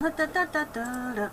Da, da, da, da, da.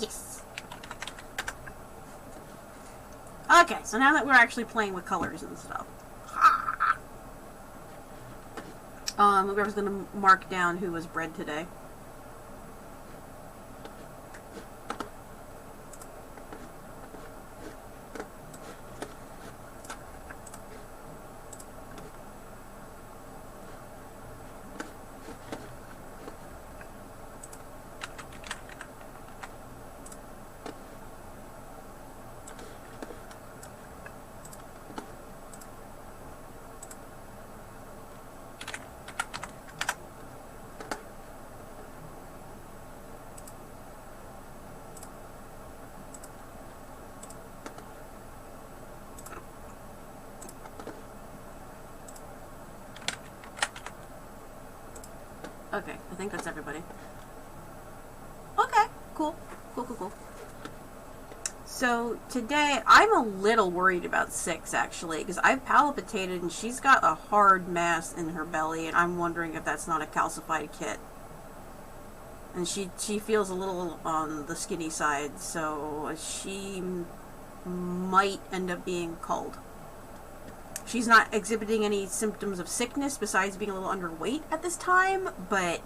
Yes. Okay, so now that we're actually playing with colors and stuff. Whoever's gonna mark down who was bred today. Okay, I think that's everybody. Okay, cool. Cool. So, today, I'm a little worried about 6, actually, because I've palpitated and she's got a hard mass in her belly, and I'm wondering if that's not a calcified kit. And she feels a little on the skinny side, so she might end up being culled. She's not exhibiting any symptoms of sickness besides being a little underweight at this time, but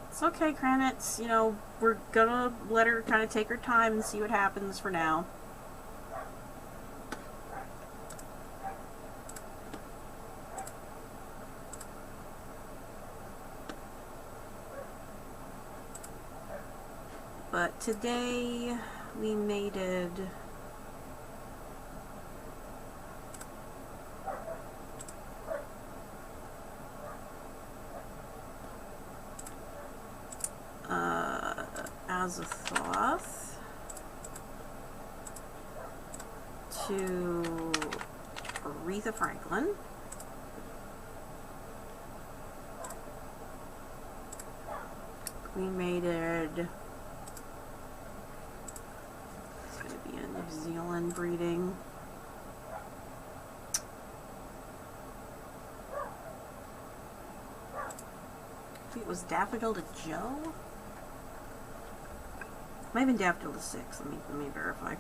it's okay, Kranitz. You know, we're gonna let her kind of take her time and see what happens for now. But today we mated Azathoth to Aretha Franklin. We mated, it's going to be a New Zealand breeding. I think it was Daffodil to Joe? Might have been Daffodil to 6. Let me verify.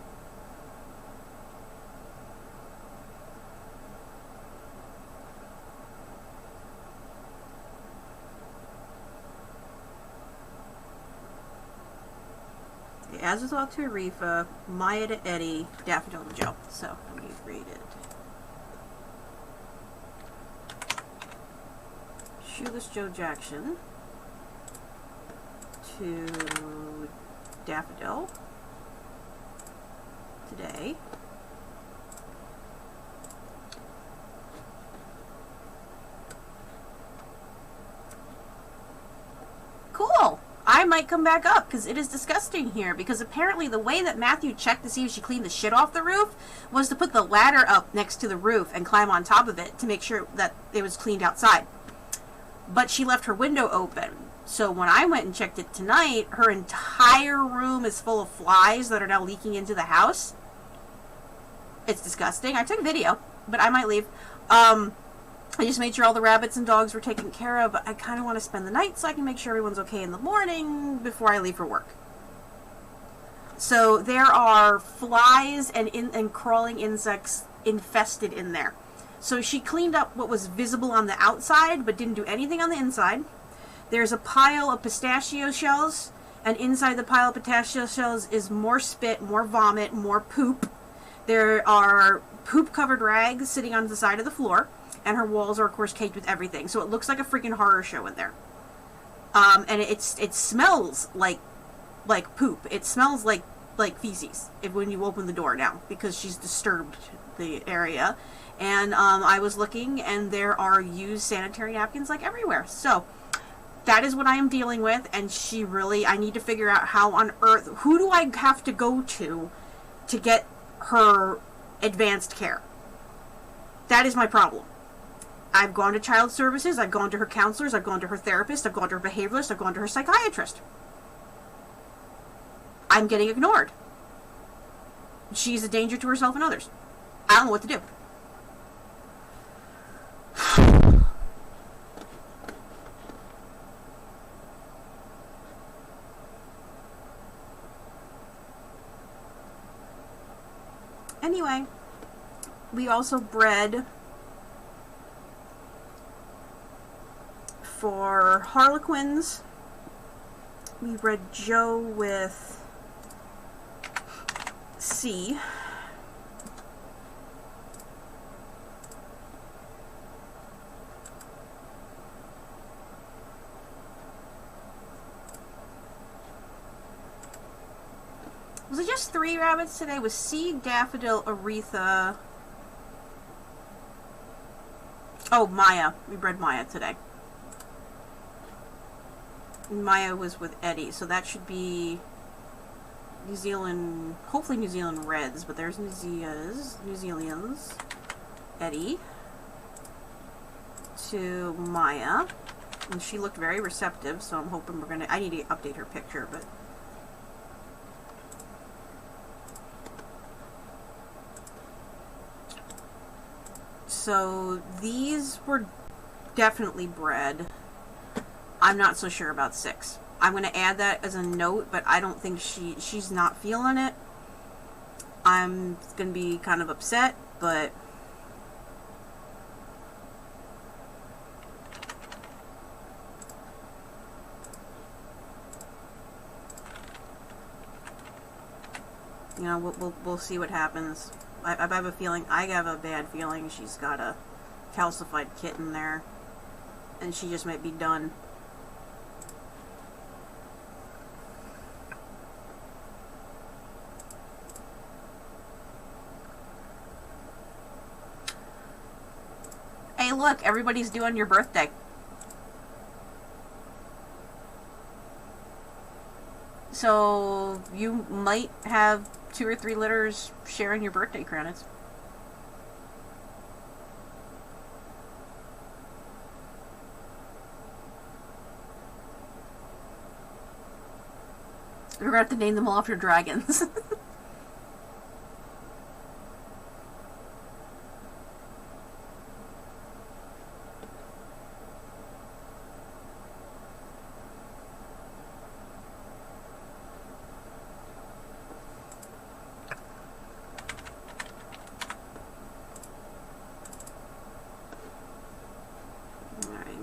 Azathoth to Aretha, Maya to Eddie, Daffodil to Joe. So, let me read it. Shoeless Joe Jackson to Daffodil today. Cool! I might come back up, because it is disgusting here. Because apparently the way that Matthew checked to see if she cleaned the shit off the roof was to put the ladder up next to the roof and climb on top of it to make sure that it was cleaned outside. But she left her window open. So when I went and checked it tonight, her entire room is full of flies that are now leaking into the house. It's disgusting. I took a video, but I might leave. I just made sure all the rabbits and dogs were taken care of, but I kind of want to spend the night so I can make sure everyone's okay in the morning before I leave for work. So there are flies and crawling insects infested in there. So she cleaned up what was visible on the outside, but didn't do anything on the inside. There's a pile of pistachio shells, and inside the pile of pistachio shells is more spit, more vomit, more poop. There are poop-covered rags sitting on the side of the floor. And her walls are, of course, caked with everything. So it looks like a freaking horror show in there. And it smells like poop. It smells like feces when you open the door now, because she's disturbed the area. And I was looking, and there are used sanitary napkins like everywhere. So that is what I am dealing with. And I need to figure out how on earth, who do I have to go to get her advanced care? That is my problem. I've gone to child services, I've gone to her counselors, I've gone to her therapist, I've gone to her behaviorist, I've gone to her psychiatrist. I'm getting ignored. She's a danger to herself and others. I don't know what to do. Anyway, we also bred for Harlequins. We bred Joe with C. Was it just 3 rabbits today? Was C, Daffodil, Aretha... Oh, Maya. We bred Maya today. Maya was with Eddie, so that should be New Zealand, hopefully New Zealand Reds, but there's New Zealand's Eddie to Maya, and she looked very receptive, so I'm hoping we're gonna, I need to update her picture, but so these were definitely bred. I'm not so sure about 6. I'm going to add that as a note, but I don't think she's not feeling it. I'm going to be kind of upset, but you know, we'll see what happens. I have a bad feeling she's got a calcified kitten there, and she just might be done. Hey, look, everybody's due on your birthday. So you might have 2 or 3 litters sharing your birthday credits. We're gonna have to name them all after dragons.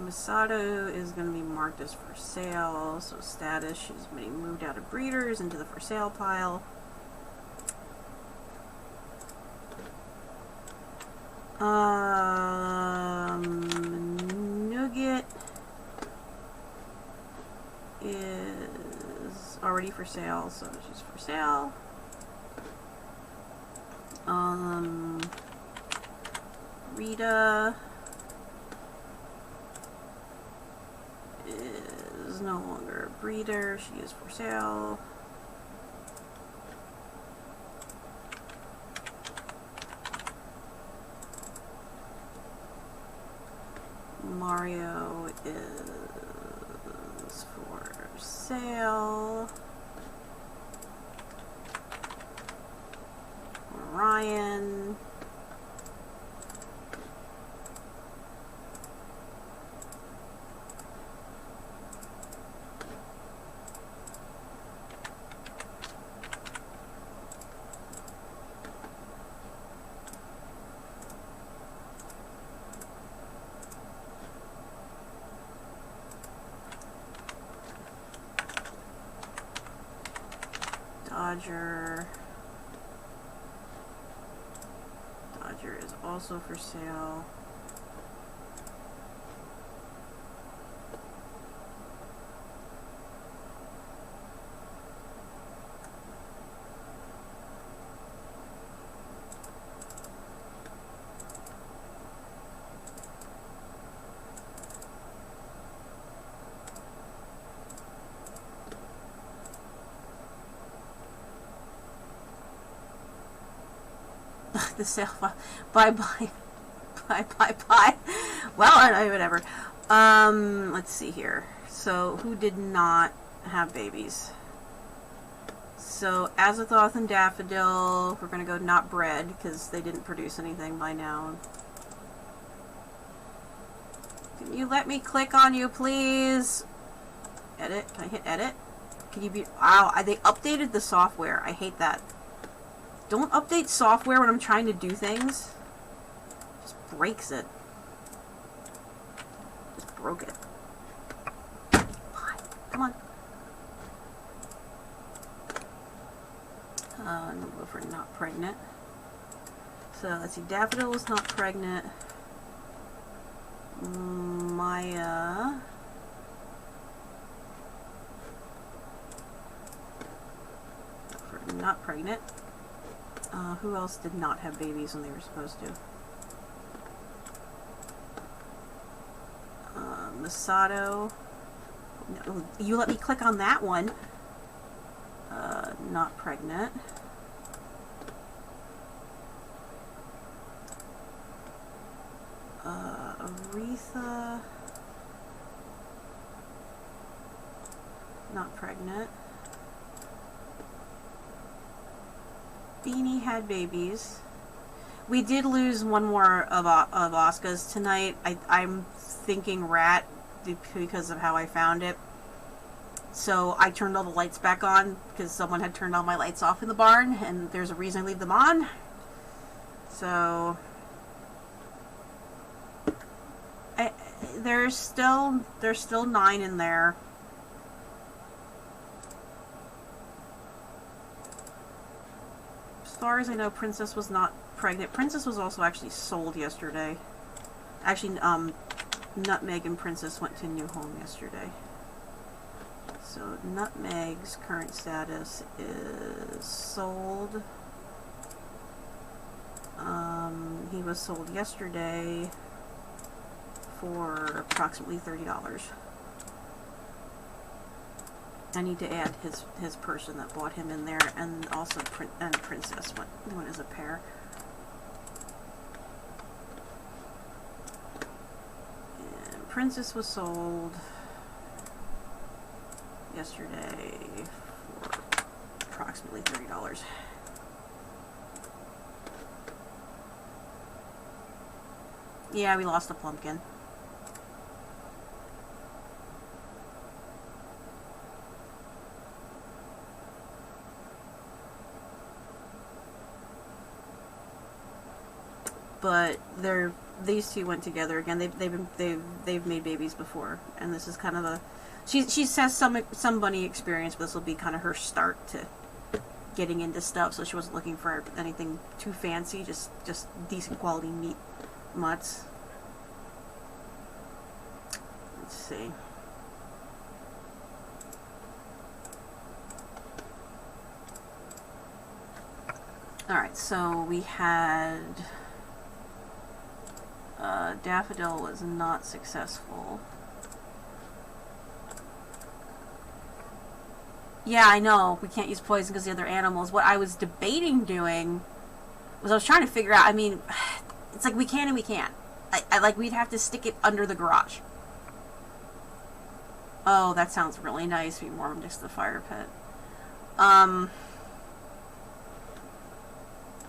Masato is going to be marked as for sale, so status, she's being moved out of breeders into the for sale pile. Nugget is already for sale, so she's for sale. Rita is no longer breeder. She is for sale. Mario is for sale. Ryan. Dodger is also for sale. The sale. Bye. Well, whatever. Let's see here. So, who did not have babies? So, Azathoth and Daffodil, we're gonna go not bred, because they didn't produce anything by now. Can you let me click on you, please? Edit. Can I hit edit? Can you be... Wow, they updated the software. I hate that. Don't update software when I'm trying to do things. Just breaks it. Just broke it. Come on. No, go for not pregnant. So let's see. Daffodil was not pregnant. Maya. Not pregnant. Who else did not have babies when they were supposed to? Masato. No, you let me click on that one. Not pregnant. Aretha. Not pregnant. Beanie had babies. We did lose one more of Oscar's tonight. I'm thinking rat because of how I found it. So I turned all the lights back on because someone had turned all my lights off in the barn, and there's a reason I leave them on. So there's still 9 in there. As far as I know, Princess was not pregnant. Princess was also actually sold yesterday. Actually, Nutmeg and Princess went to a new home yesterday. So Nutmeg's current status is sold. He was sold yesterday for approximately $30. I need to add his person that bought him in there, and also Princess went as a pair. And Princess was sold yesterday for approximately $30. Yeah, we lost a Plumpkin. But these two went together again. They've made babies before, and this is kind of a she has some bunny experience, but this will be kind of her start to getting into stuff. So she wasn't looking for anything too fancy, just decent quality meat mutts. Let's see. All right, so we had. Daffodil was not successful. Yeah, I know. We can't use poison because the other animals. What I was debating doing was I was trying to figure out, I mean, it's like we can and we can't. I like, we'd have to stick it under the garage. Oh, that sounds really nice. We warm next to the fire pit.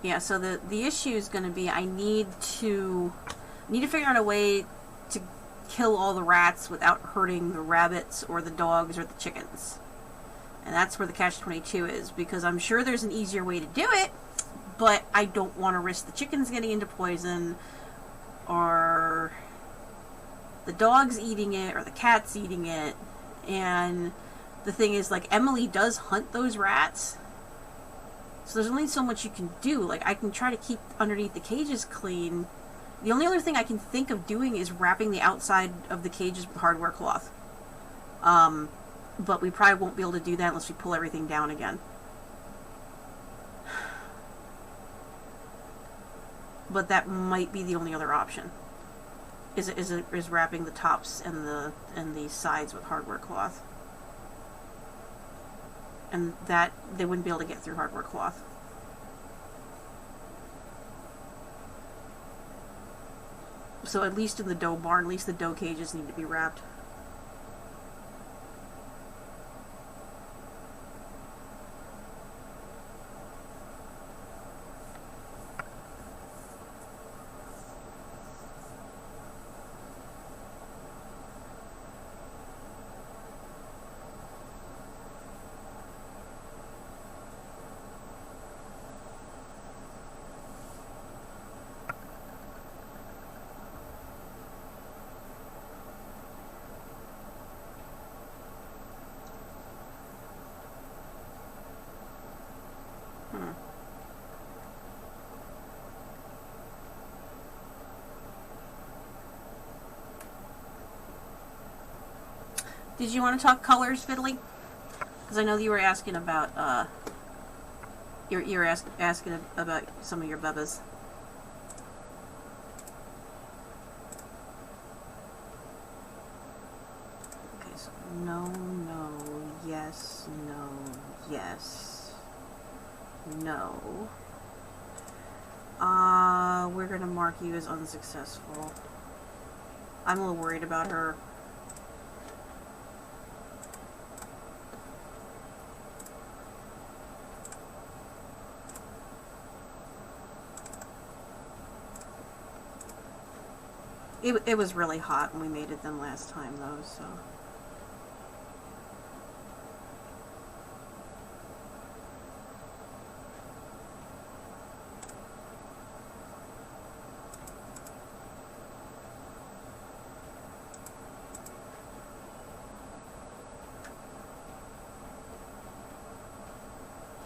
Yeah, so the issue is going to be I need to figure out a way to kill all the rats without hurting the rabbits or the dogs or the chickens. And that's where the catch-22 is, because I'm sure there's an easier way to do it, but I don't want to risk the chickens getting into poison, or the dogs eating it, or the cats eating it. And the thing is, like, Emily does hunt those rats, so there's only so much you can do. Like, I can try to keep underneath the cages clean. The only other thing I can think of doing is wrapping the outside of the cages with hardware cloth. But we probably won't be able to do that unless we pull everything down again. But that might be the only other option. Is wrapping the tops and the sides with hardware cloth. And that they wouldn't be able to get through hardware cloth. So at least in the dough barn, at least the dough cages need to be wrapped. Did you want to talk colors, Fiddly? Because I know you were asking about, you were asking about some of your bubbas. Okay, so no, no, yes, no, yes, no. We're gonna mark you as unsuccessful. I'm a little worried about her. It was really hot when we made it then last time, though, so...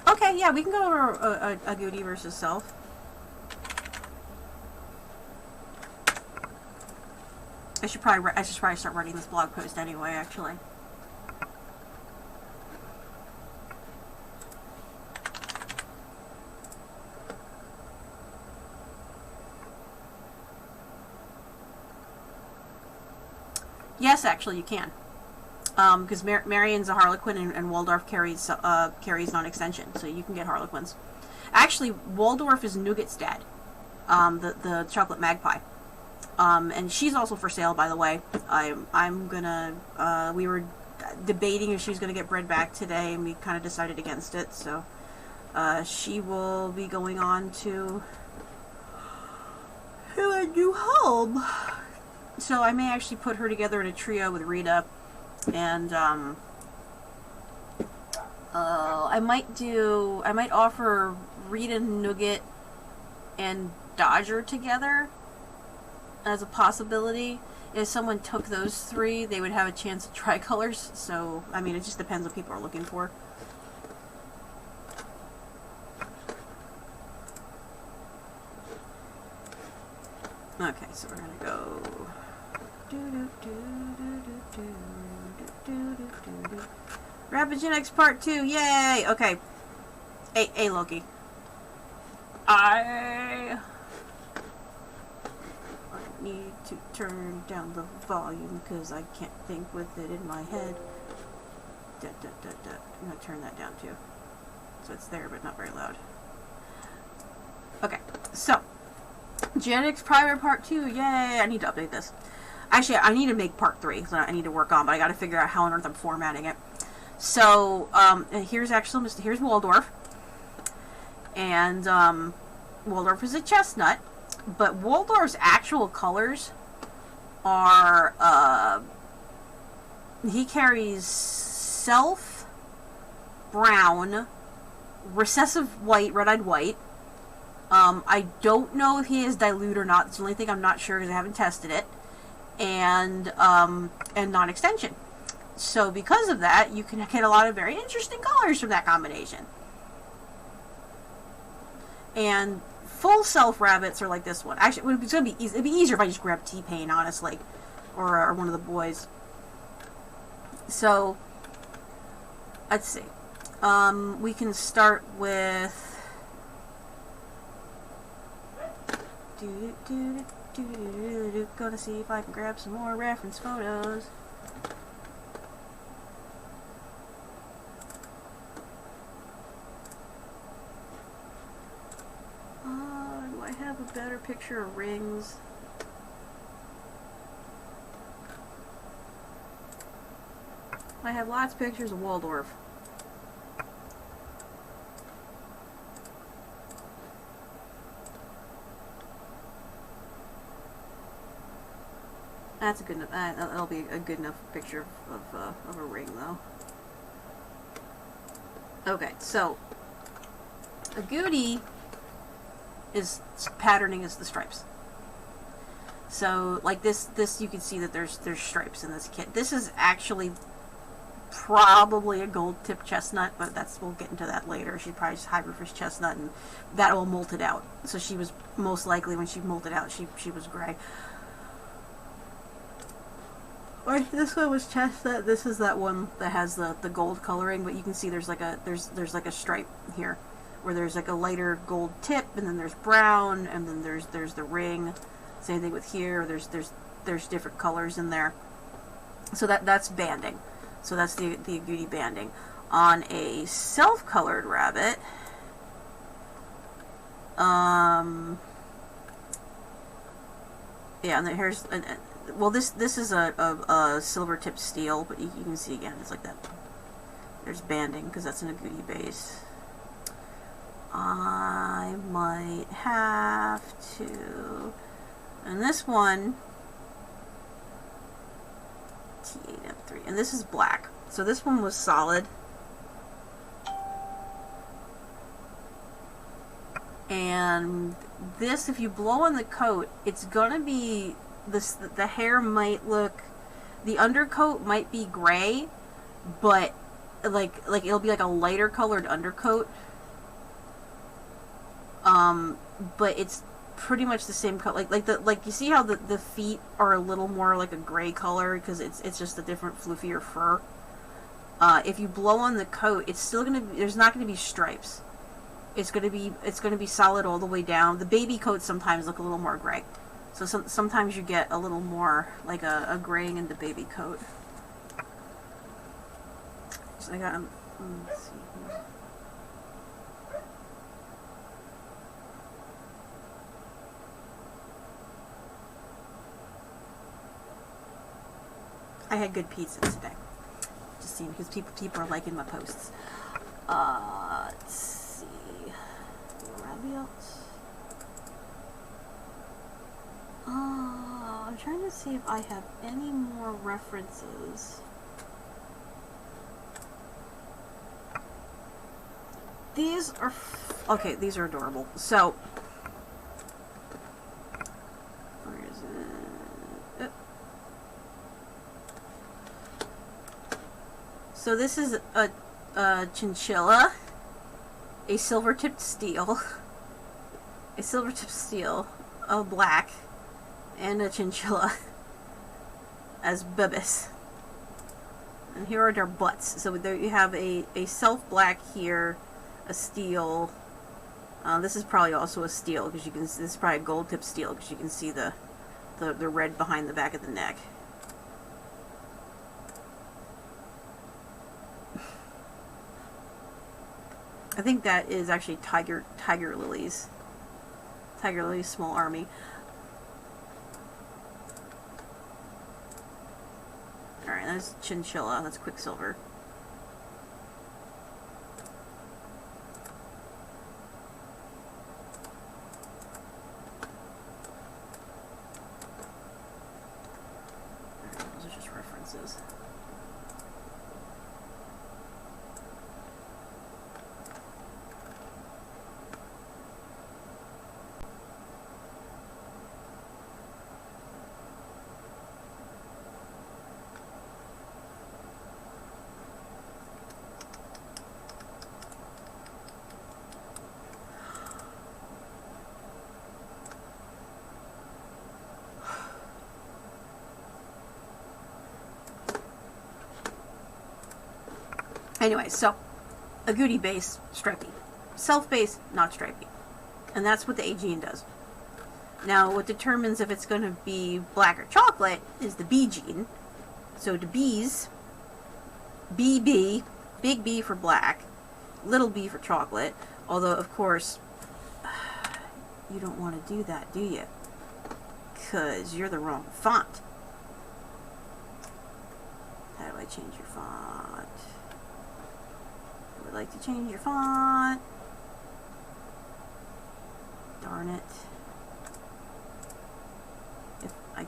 Okay, yeah, we can go over a Goody versus Self. I should probably start writing this blog post anyway, actually. Yes, actually, you can. Because Marion's a Harlequin and Waldorf carries non-extension, so you can get Harlequins. Actually, Waldorf is Nougat's dad, the chocolate magpie. And she's also for sale, by the way. I'm gonna, we were debating if she was gonna get bred back today, and we kind of decided against it, so, she will be going on to a new home. So I may actually put her together in a trio with Rita, and, I might offer Rita, Nougat, and Dodger together as a possibility. If someone took those three, they would have a chance at tricolors. So, I mean, it just depends what people are looking for. Okay, so we're gonna go. Rapid Part 2, yay! Okay. Hey, Loki. I need to turn down the volume because I can't think with it in my head. I'm going to turn that down too. So it's there, but not very loud. Okay, so genetics primer part 2. Yay! I need to update this. Actually, I need to make part 3. So I need to work on, but I got to figure out how on earth I'm formatting it. So here's Waldorf, and Waldorf is a chestnut, but Waldorf's actual colors are he carries self brown, recessive white, red-eyed white. I don't know if he is dilute or not. It's the only thing I'm not sure because I haven't tested it. And non-extension. So because of that, you can get a lot of very interesting colors from that combination. And full self rabbits are like this one. Actually, it's gonna be easy. It'd be easier if I just grabbed T-Pain, honestly, or one of the boys. So let's see. We can start with. Gonna see if I can grab some more reference photos. Do I have a better picture of rings? I have lots of pictures of Waldorf. That's a good enough. That'll be a good enough picture of a ring, though. Okay, so a goodie is patterning is the stripes. So like this you can see that there's stripes in this kit. This is actually probably a gold tip chestnut, but we'll get into that later. She probably just hybrifish chestnut, and that all molted out. So she was most likely when she molted out, she was gray. Or this one was chestnut. This is that one that has the gold coloring, but you can see there's like a stripe here, where there's like a lighter gold tip, and then there's brown, and then there's the ring. Same thing with here. There's different colors in there. So that's banding. So that's the agouti banding. On a self-colored rabbit, yeah, and then here's well, this is a silver tip steel, but you can see again it's like that. There's banding because that's an agouti base. I might have to, and this one T8M3, and this is black. So this one was solid. And this, if you blow on the coat, it's gonna be this. The hair might look, the undercoat might be gray, but like it'll be like a lighter colored undercoat. But it's pretty much the same color. Like you see how the feet are a little more like a gray color because it's just a different fluffier fur. If you blow on the coat, it's still gonna be, there's not gonna be stripes. It's gonna be solid all the way down. The baby coats sometimes look a little more gray, so sometimes you get a little more like a graying in the baby coat. So I got let's see here. I had good pizza today. Just seeing because people are liking my posts. Let's see. Raviot. I'm trying to see if I have any more references. These are okay. These are adorable. So, where is it? So this is a chinchilla, a silver-tipped steel, a black, and a chinchilla as bibis. And here are their butts. So there you have a self-black here, a steel. This is probably also a steel because you can. This is probably a gold-tipped steel because you can see the red behind the back of the neck. I think that is actually Tiger Lily's. Tiger Lily's small army. Alright, that's Chinchilla. That's Quicksilver. Alright, those are just references. Anyway, so Agouti base, stripy. Self base, not stripy. And that's what the A gene does. Now, what determines if it's going to be black or chocolate is the B gene. So the B's, BB, big B for black, little b for chocolate. Although, of course, you don't want to do that, do you? Because you're the wrong font. How do I change your font? I would like to change your font. Darn it. If I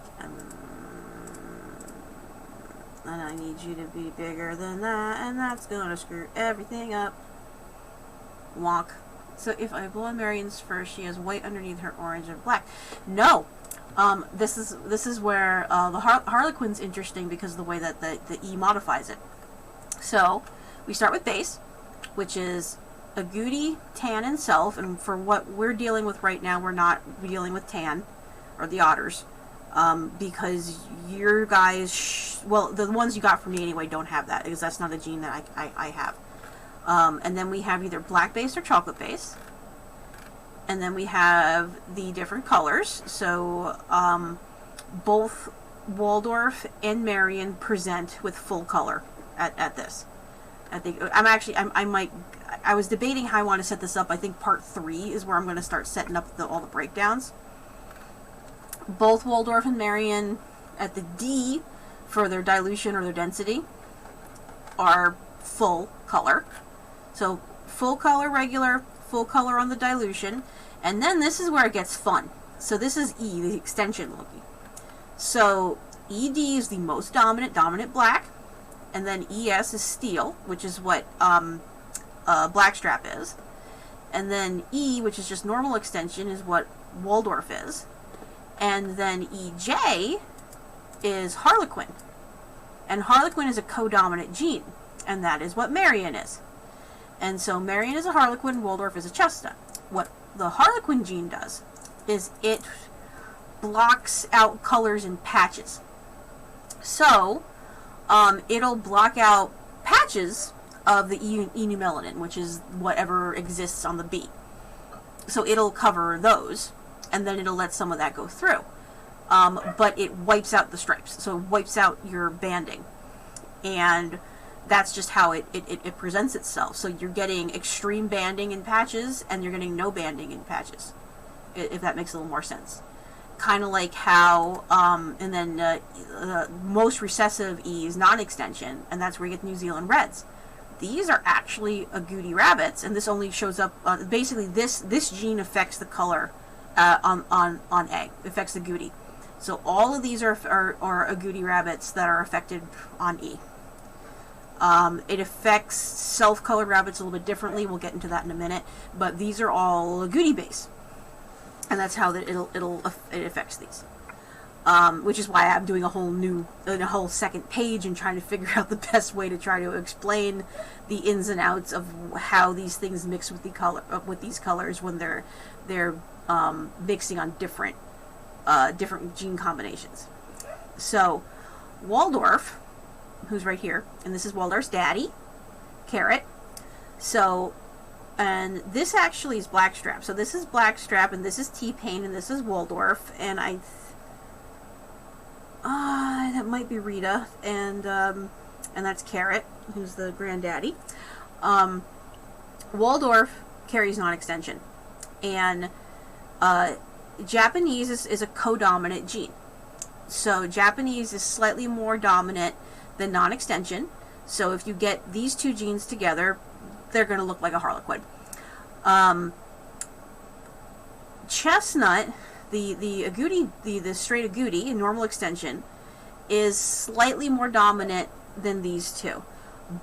and I need you to be bigger than that, and that's gonna screw everything up. Wonk. So if I blow on Marion's fur, she has white underneath her orange and black. No! This is where the Harlequin's interesting because of the way that the E modifies it. So, we start with base, which is Agouti, tan, and self, and for what we're dealing with right now, we're not dealing with tan, or the otters, because your guys, well, the ones you got from me anyway don't have that, because that's not a gene that I have. And then we have either black base or chocolate base. And then we have the different colors. So both Waldorf and Marion present with full color at this. I think I was debating how I want to set this up. I think part 3 is where I'm going to start setting up all the breakdowns. Both Waldorf and Marion at the D for their dilution or their density are full color. So full color regular, full color on the dilution, and then this is where it gets fun. So this is E, the extension looking. So ED is the most dominant black, and then ES is steel, which is what Blackstrap is, and then E, which is just normal extension, is what Waldorf is, and then EJ is Harlequin, and Harlequin is a co-dominant gene, and that is what Marion is. And so Marion is a Harlequin, Waldorf is a chestnut. What the Harlequin gene does is it blocks out colors in patches. So it'll block out patches of the enumelanin, which is whatever exists on the B. So it'll cover those, and then it'll let some of that go through. But it wipes out the stripes, so it wipes out your banding. And that's just how it presents itself. So you're getting extreme banding in patches, and you're getting no banding in patches, if that makes a little more sense. Kind of like how, and then the most recessive E is non-extension, and that's where you get New Zealand Reds. These are actually Agouti rabbits, and this only shows up, basically this gene affects the color on A, affects the Agouti. So all of these are Agouti rabbits that are affected on E. It affects self-colored rabbits a little bit differently. We'll get into that in a minute. But these are all Agouti base, and that's how it affects these. Which is why I'm doing a whole second page and trying to figure out the best way to try to explain the ins and outs of how these things mix with these colors when they're mixing on different gene combinations. So Waldorf, who's right here, and this is Waldorf's daddy, Carrot. So, and this actually is Blackstrap. So this is Blackstrap, and this is T-Pain, and this is Waldorf, and that might be Rita, and that's Carrot, who's the granddaddy. Waldorf carries non-extension, and Japanese is a codominant gene. So Japanese is slightly more dominant than non-extension. So if you get these two genes together, they're going to look like a harlequin. Chestnut, the agouti, the straight agouti, normal extension, is slightly more dominant than these two,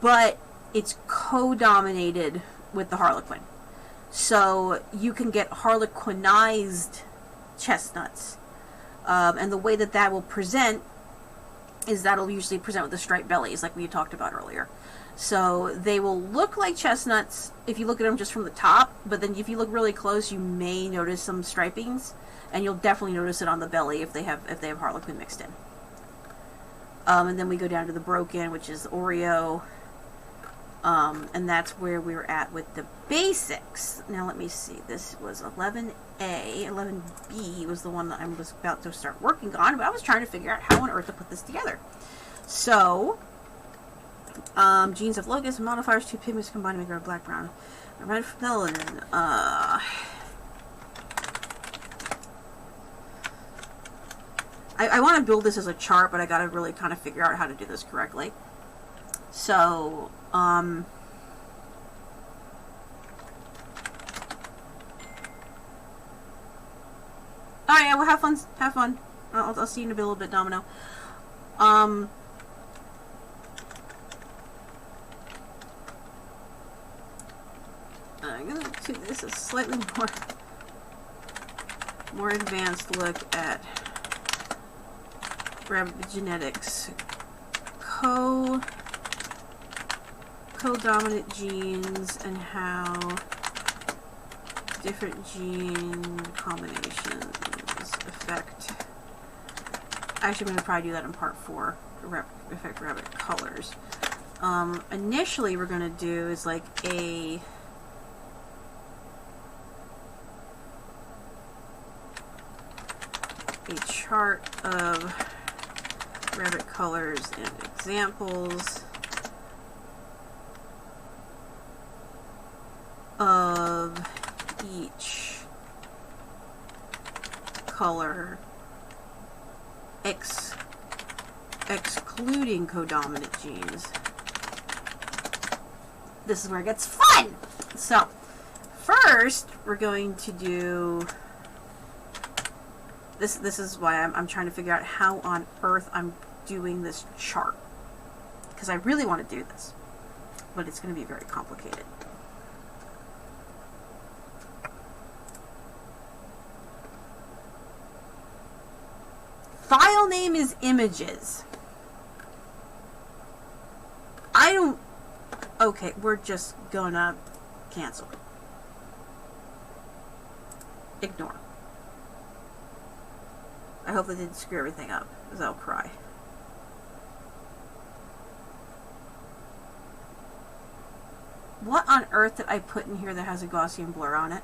but it's co-dominated with the harlequin. So you can get harlequinized chestnuts. And the way that will present is that'll usually present with the striped bellies, like we talked about earlier. So they will look like chestnuts if you look at them just from the top, but then if you look really close, you may notice some stripings, and you'll definitely notice it on the belly if they have harlequin mixed in. And then we go down to the broken, which is Oreo, and that's where we were at with the basics. Now let me see. This was 11A. 11B was the one that I was about to start working on, but I was trying to figure out how on earth to put this together. So, genes of locus, modifiers, two pigments combined to make red, black, brown, red melanin. I want to build this as a chart, but I got to really kind of figure out how to do this correctly. So, alright, well, have fun. Have fun. I'll see you in a little bit, Domino. I'm gonna do this a slightly more advanced look at rabbit genetics. Co-dominant genes and how different gene combinations affect. Actually, I'm going to probably do that in part 4. Affect rabbit colors. Initially, we're going to do is like a chart of rabbit colors and examples of each color excluding codominant genes. This is where it gets fun! So, first, we're going to do... This is why I'm trying to figure out how on earth I'm doing this chart. Because I really want to do this. But it's going to be very complicated. File name is images. I don't... Okay, we're just gonna cancel. Ignore. I hope that didn't screw everything up, because I'll cry. What on earth did I put in here that has a Gaussian blur on it?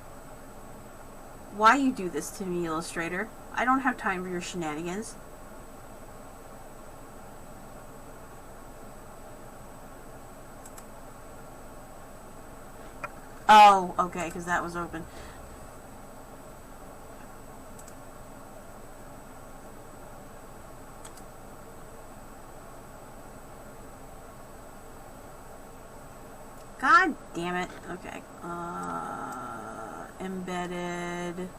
Why you do this to me, Illustrator? I don't have time for your shenanigans. Oh, okay, because that was open. God damn it. Okay. Embedded.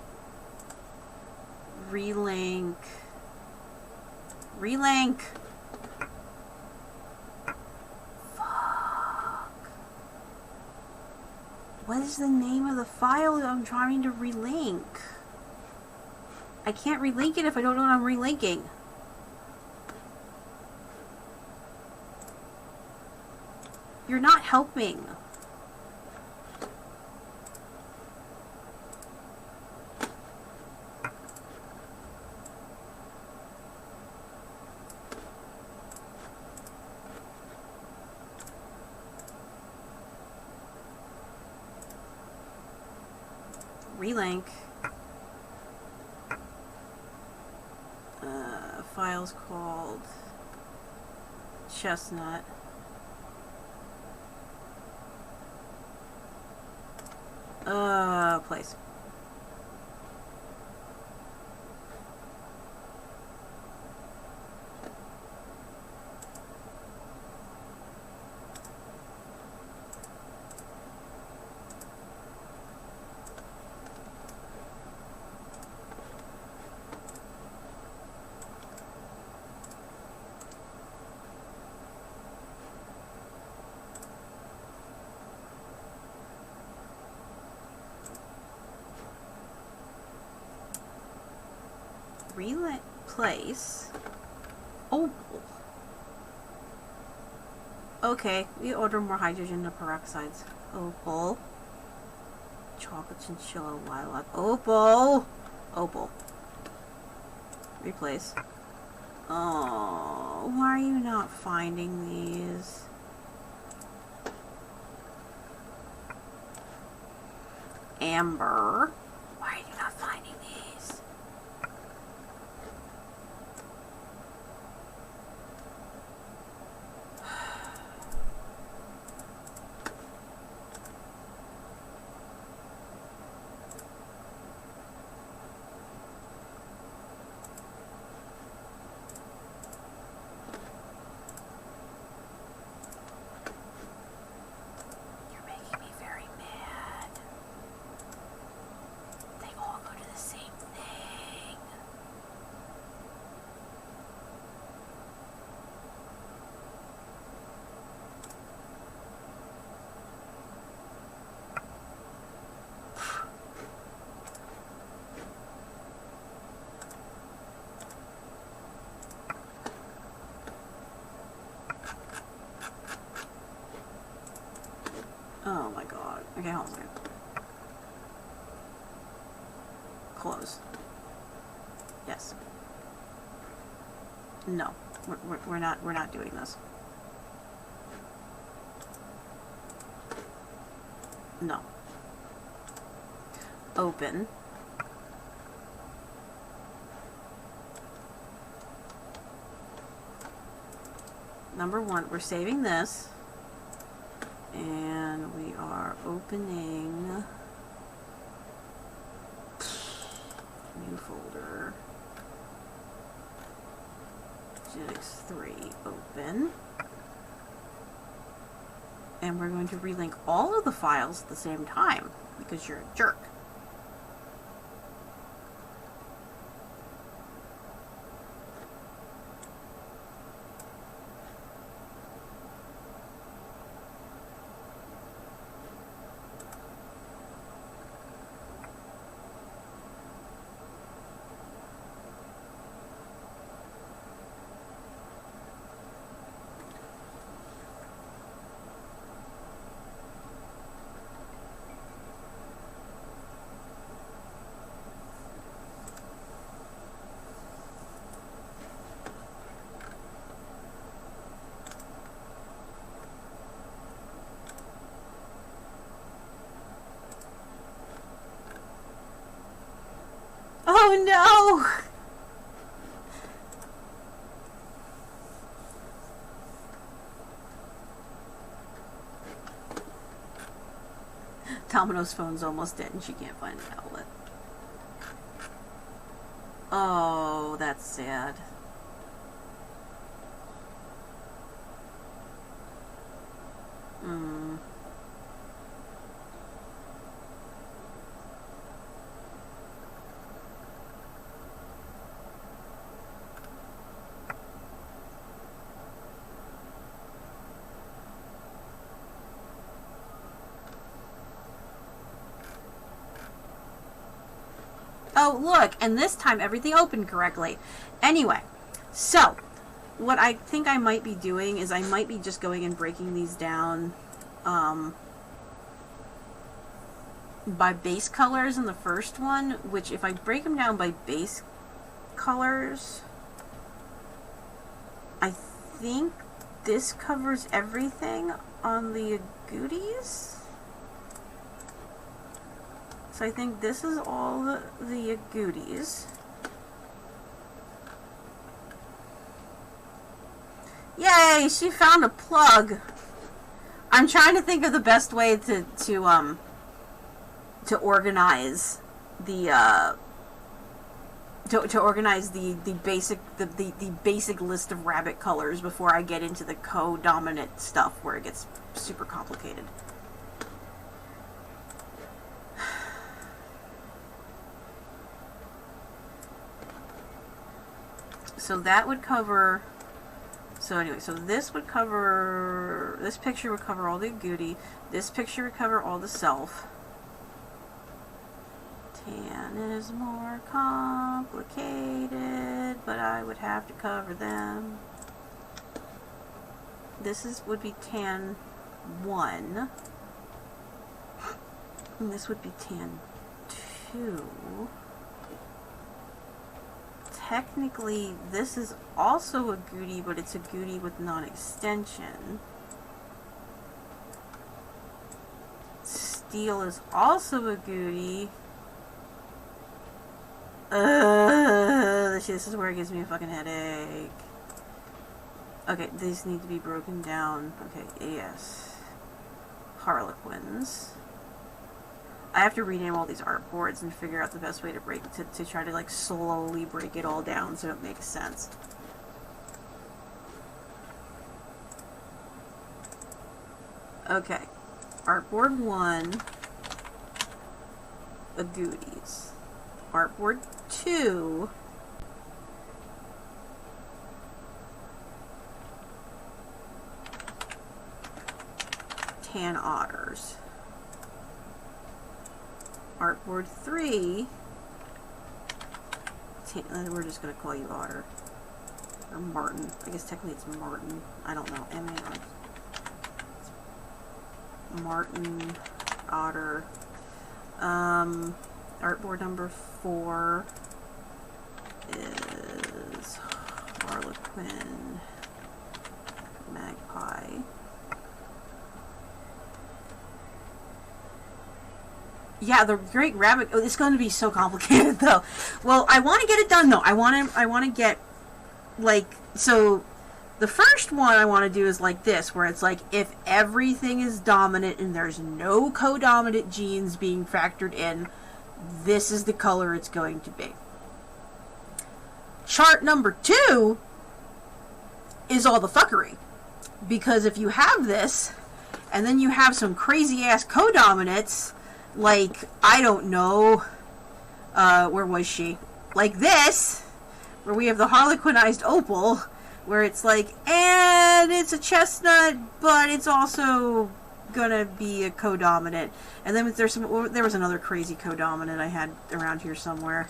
Relink. Relink. Fuck. What is the name of the file that I'm trying to relink? I can't relink it if I don't know what I'm relinking. You're not helping. Relink. File's called Chestnut. Place. Place. Oh. Okay, we order more hydrogen peroxides. Opal. Chocolate chinchilla lilac. Opal. Opal. Replace. Oh, why are you not finding these? Amber. Why are you not finding these? Oh my god. Okay, hold on. Close. Yes. No. We're not doing this. No. Open. Number one, we're saving this. And we are opening new folder. Genetics 3, open. And we're going to relink all of the files at the same time because you're a jerk. Oh no! Domino's phone's almost dead and she can't find the outlet. Oh, that's sad. Oh, look, and this time everything opened correctly. Anyway, so, what I think I might be doing is I might be just going and breaking these down by base colors in the first one, which if I break them down by base colors, I think this covers everything on the agoutis. So I think this is all the agoutis. Yay! She found a plug. I'm trying to think of the best way to to organize the to organize the basic list of rabbit colors before I get into the co-dominant stuff where it gets super complicated. So that would cover, so anyway, so this would cover, this picture would cover all the agouti, this picture would cover all the self. Tan is more complicated, but I would have to cover them. This would be tan 1, and this would be tan 2. Technically, this is also a agouti, but it's a agouti with non-extension. Steel is also a agouti. This is where it gives me a fucking headache. Okay, these need to be broken down. Okay, yes. Harlequins. I have to rename all these art boards and figure out the best way to to try to like slowly break it all down so it makes sense. Okay, artboard 1, agoutis. Artboard 2, tan otters. Artboard 3, we're just going to call you Otter. Or Martin. I guess technically it's Martin. I don't know. M-A-R. Martin, Otter. Artboard number 4 is Harlequin, Magpie. Yeah, the Great Rabbit. Oh, it's going to be so complicated, though. Well, I want to get it done, though. I want to get, like, so the first one I want to do is like this, where it's like, if everything is dominant and there's no co-dominant genes being factored in, this is the color it's going to be. Chart number 2 is all the fuckery. Because if you have this, and then you have some crazy-ass co-dominants, like, I don't know, where was she? Like this, where we have the harlequinized opal, where it's like, and it's a chestnut, but it's also gonna be a co-dominant. And then there was another crazy co-dominant I had around here somewhere.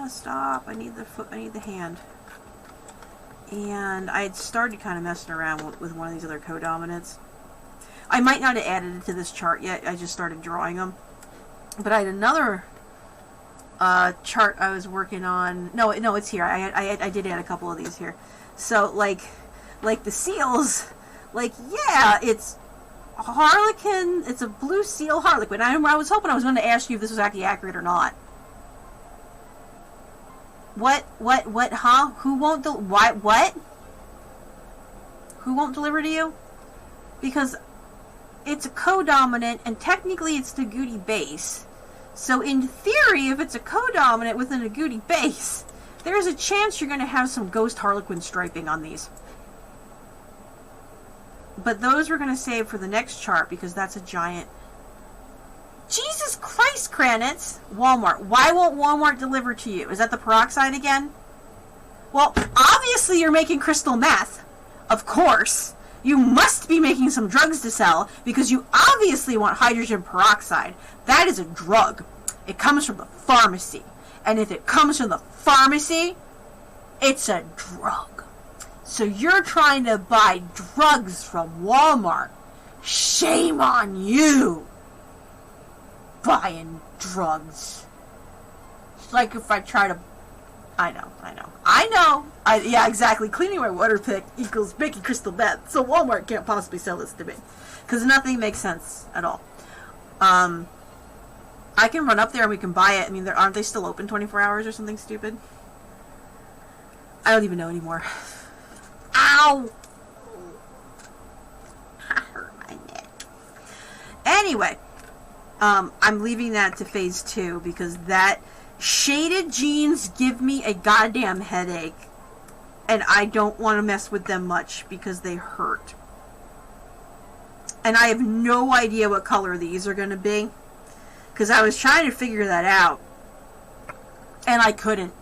Stop, I need the hand. And I had started kind of messing around with one of these other co-dominants. I might not have added it to this chart yet, I just started drawing them. But I had another chart I was working on. No, it's here. I did add a couple of these here. So, like the seals, like, yeah, it's Harlequin, it's a blue seal Harlequin. I was hoping I was going to ask you if this was actually accurate or not. What, huh? Who won't, what? Who won't deliver to you? Because it's a co-dominant, and technically it's the agouti base. So in theory, if it's a co-dominant with an agouti base, there's a chance you're going to have some ghost harlequin striping on these. But those we're going to save for the next chart, because that's a giant... Jesus Christ, Kranitz! Walmart. Why won't Walmart deliver to you? Is that the peroxide again? Well, obviously you're making crystal meth. Of course. You must be making some drugs to sell, because you obviously want hydrogen peroxide. That is a drug. It comes from the pharmacy. And if it comes from the pharmacy, it's a drug. So you're trying to buy drugs from Walmart. Shame on you! Buying drugs. It's like if I try to... I know. Yeah, exactly. Cleaning my water pick equals making crystal meth. So Walmart can't possibly sell this to me. Because nothing makes sense at all. I can run up there and we can buy it. I mean, aren't they still open 24 hours or something stupid? I don't even know anymore. Ow! I hurt my neck. Anyway. I'm leaving that to phase 2 because that shaded jeans give me a goddamn headache. And I don't want to mess with them much because they hurt. And I have no idea what color these are going to be. Because I was trying to figure that out. And I couldn't.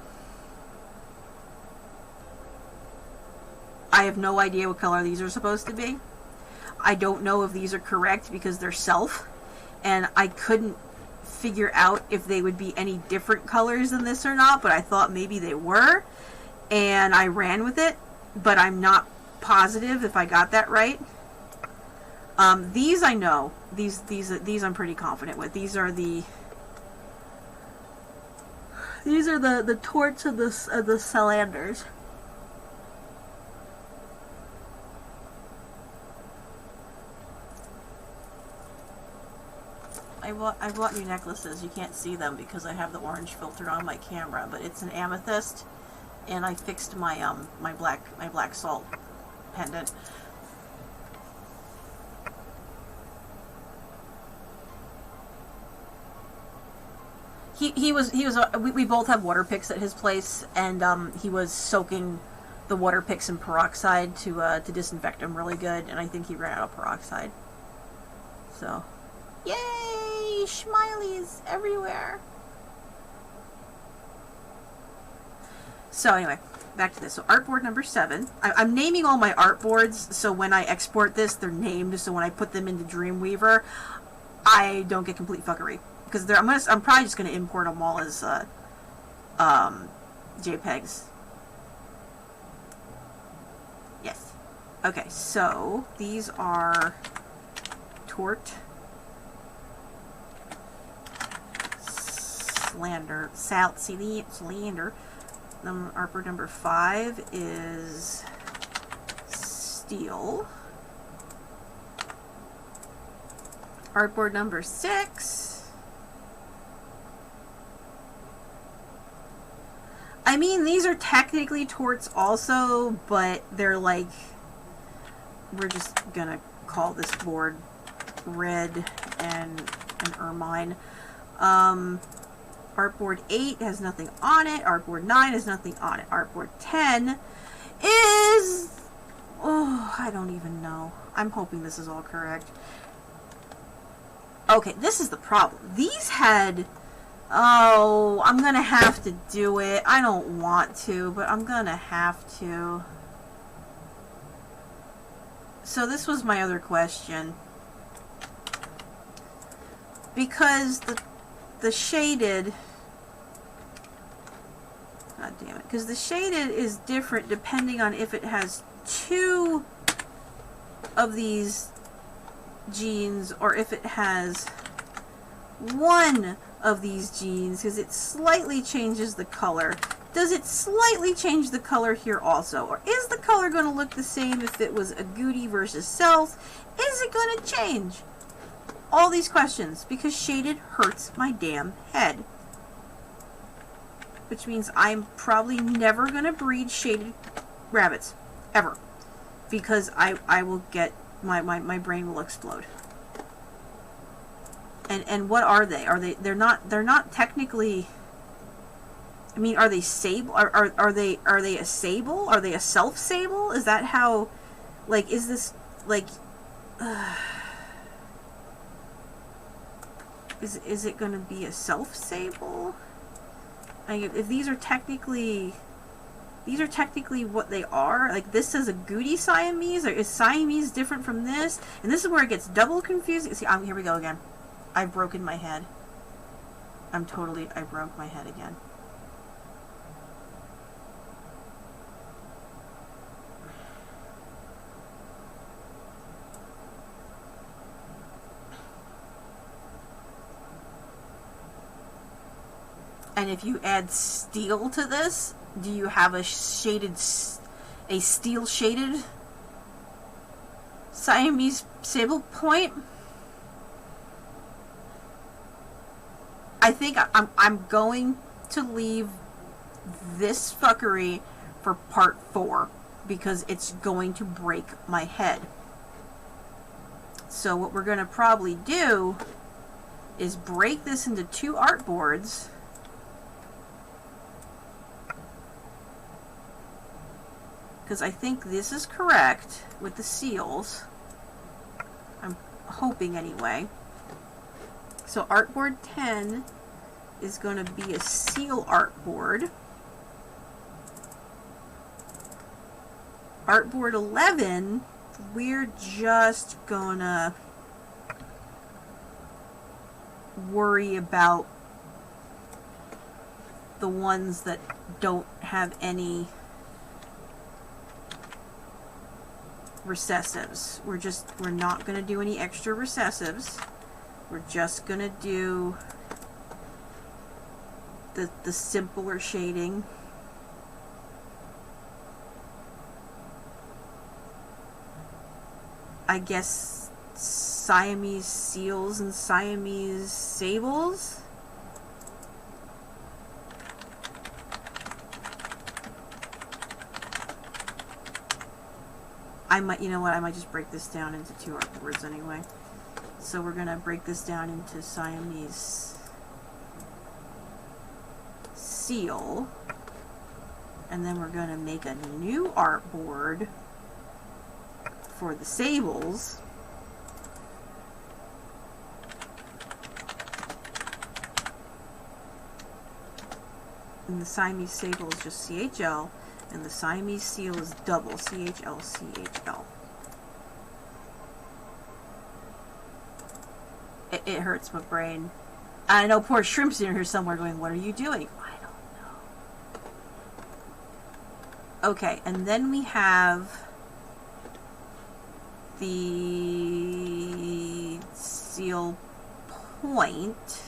I have no idea what color these are supposed to be. I don't know if these are correct because they're self. And I couldn't figure out if they would be any different colors than this or not, but I thought maybe they were, and I ran with it, but I'm not positive if I got that right. These I know. These I'm pretty confident with. These are the torts of the salanders. I bought new necklaces. You can't see them because I have the orange filter on my camera, but it's an amethyst, and I fixed my my black salt pendant. We both have water picks at his place, and he was soaking the water picks in peroxide to disinfect them really good, and I think he ran out of peroxide. So, yay! Smileys everywhere. So anyway, back to this. So artboard number 7. I'm naming all my artboards, so when I export this, they're named. So when I put them into Dreamweaver, I don't get complete fuckery because I'm probably just gonna import them all as JPEGs. Yes. Okay. So these are Tort. Slander. Artboard number 5 is Steel. Artboard number 6. I mean, these are technically Torts also, but they're like, we're just gonna call this board Red and Ermine. Artboard 8 has nothing on it. Artboard 9 has nothing on it. Artboard 10 is... oh, I don't even know. I'm hoping this is all correct. Okay, this is the problem. These had... oh, I'm gonna have to do it. I don't want to, but I'm gonna have to. So this was my other question. Because the shaded... god damn it. Because the shaded is different depending on if it has 2 of these jeans or if it has 1 of these jeans, because it slightly changes the color. Does it slightly change the color here also? Or is the color going to look the same if it was a Goody versus Self? Is it going to change? All these questions, because shaded hurts my damn head. Which means I'm probably never going to breed shaded rabbits. Ever. Because I will get, my brain will explode. And what are they? They're not technically, I mean, are they sable? Are they a sable? Are they a self sable? Is that how, like, is this, like, is it gonna be a self sable? Like, if these are technically what they are. Like, this is a Goody Siamese, or is Siamese different from this? And this is where it gets double confusing. See, here we go again. I've broken my head. I broke my head again. And if you add steel to this, do you have a steel shaded Siamese sable point? I think I'm going to leave this fuckery for part 4 because it's going to break my head. So what we're going to probably do is break this into 2 artboards. Because I think this is correct with the seals. I'm hoping anyway. So artboard 10 is going to be a seal artboard. Artboard 11, we're just gonna worry about the ones that don't have any recessives. We're not gonna do any extra recessives. We're just gonna do the simpler shading. I guess Siamese seals and Siamese sables. I might, you know what, I might just break this down into 2 artboards anyway. So we're gonna break this down into Siamese seal, and then we're gonna make a new artboard for the sables. And the Siamese sable is just CHL, and the Siamese seal is double CHL, CHL. It hurts my brain. I know poor Shrimp's in here somewhere going, what are you doing? I don't know. Okay, and then we have the seal point.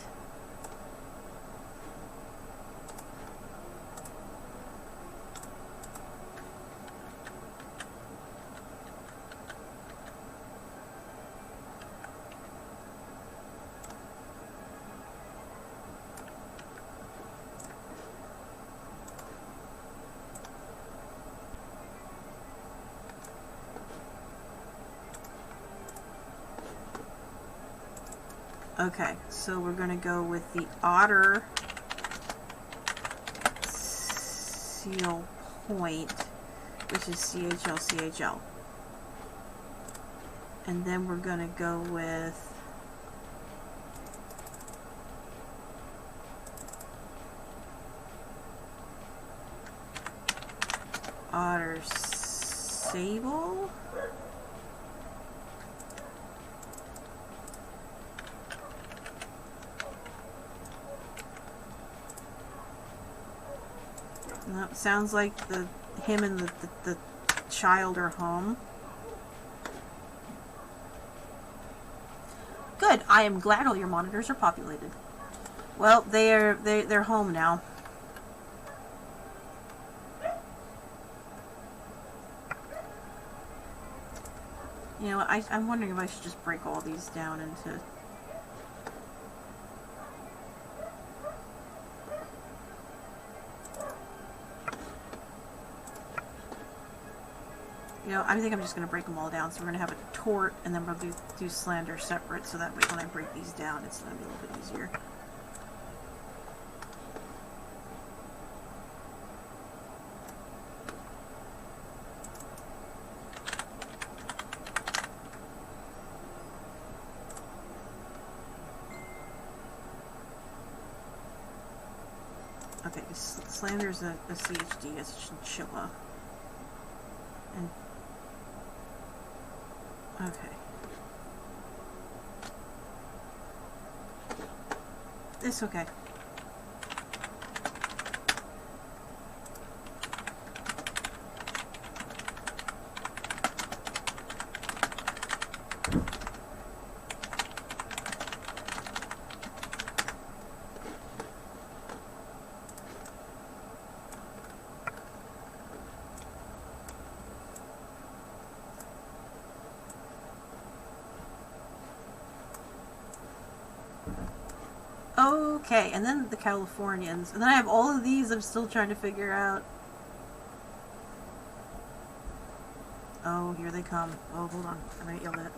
Okay, so we're going to go with the otter seal point, which is CHL, CHL. And then we're going to go with otter sable. Nope, sounds like him and the child are home. Good. I am glad all your monitors are populated. Well, they're home now. You know, I'm wondering if I should just break all these down into. You know, I think I'm just going to break them all down. So we're going to have a tort, and then we'll do slander separate, so that way when I break these down, it's going to be a little bit easier. Okay, slander's a CHD, it's a chinchilla. And okay. It's okay. Okay, and then the Californians. And then I have all of these I'm still trying to figure out. Oh, here they come. Oh, hold on. I might yell that.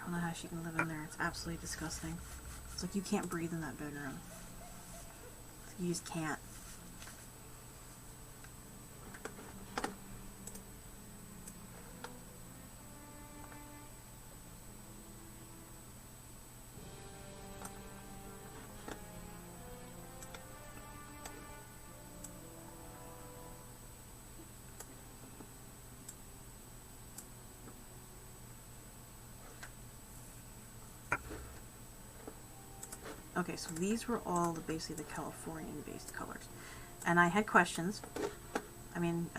don't know how she can live in there. It's absolutely disgusting. It's like you can't breathe in that bedroom. You just can't. Okay, so these were all basically the Californian-based colors. And I had questions. I mean,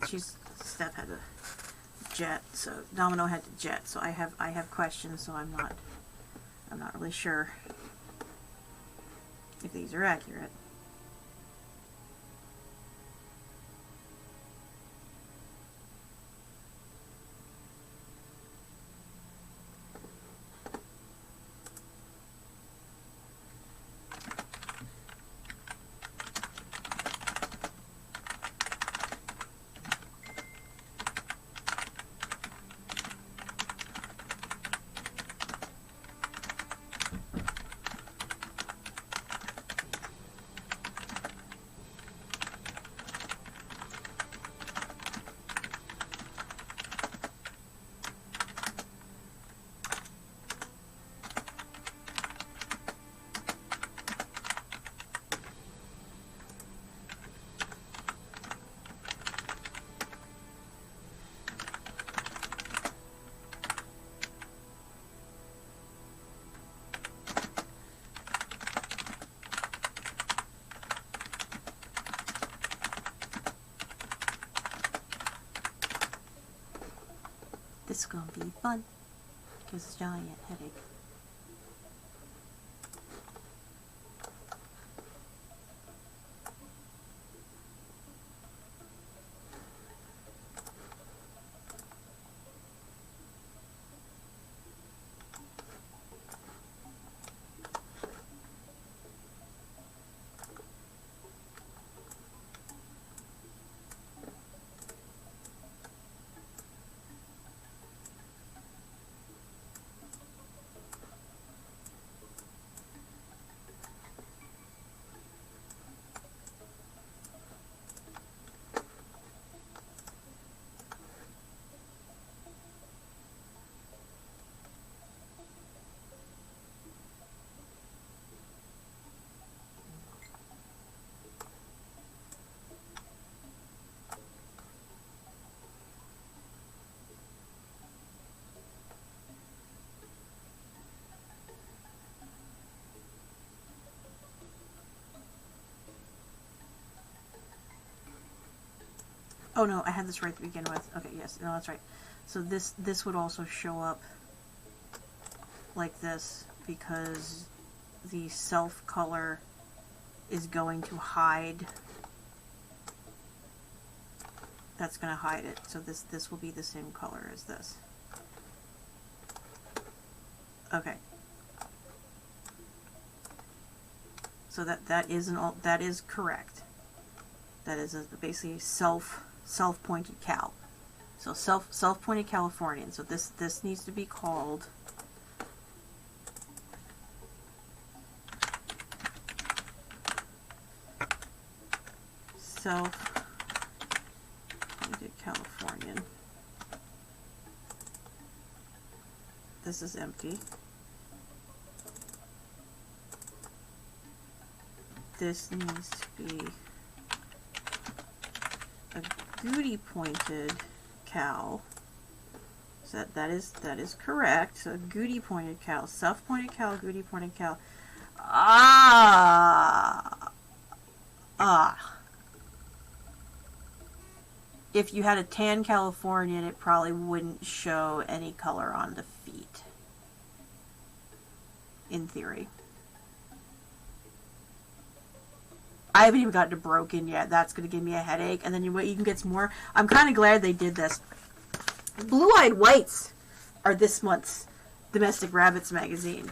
Steph had a jet, so Domino had a jet, so I have questions, so I'm not really sure if these are accurate. This is gonna be fun. Gives a giant headache. Oh no, I had this right to begin with. Okay, yes, no, that's right. So this would also show up like this because the self color is going to hide. That's going to hide it. So this will be the same color as this. Okay. So that is correct. That is basically self-pointed cal. So self-pointed Californian. So this needs to be called self-pointed Californian. This is empty. This needs to be a goody pointed cal. So that is correct. So goody pointed cal, self pointed cal, goody pointed cal. If you had a tan Californian, it probably wouldn't show any color on the feet. In theory. I haven't even gotten to broken yet. That's going to give me a headache. And then you can get some more. I'm kind of glad they did this. Blue-Eyed Whites are this month's Domestic Rabbits magazine.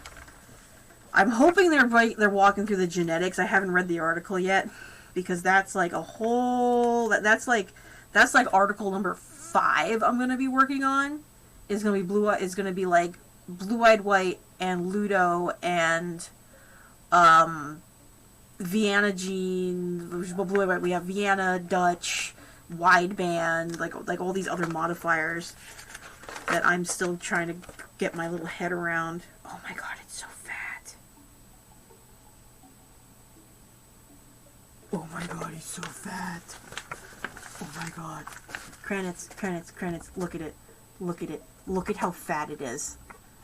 I'm hoping they're walking through the genetics. I haven't read the article yet because that's like a whole that's like article number 5 I'm going to be working on. Is going to be like Blue-Eyed White and Ludo and Vienna Jean, Blue-Eyed White, we have Vienna, Dutch, Wideband, like all these other modifiers that I'm still trying to get my little head around. Oh my god, it's so fat. Oh my god, he's so fat. Oh my god. Kranitz, look at it. Look at it. Look at how fat it is.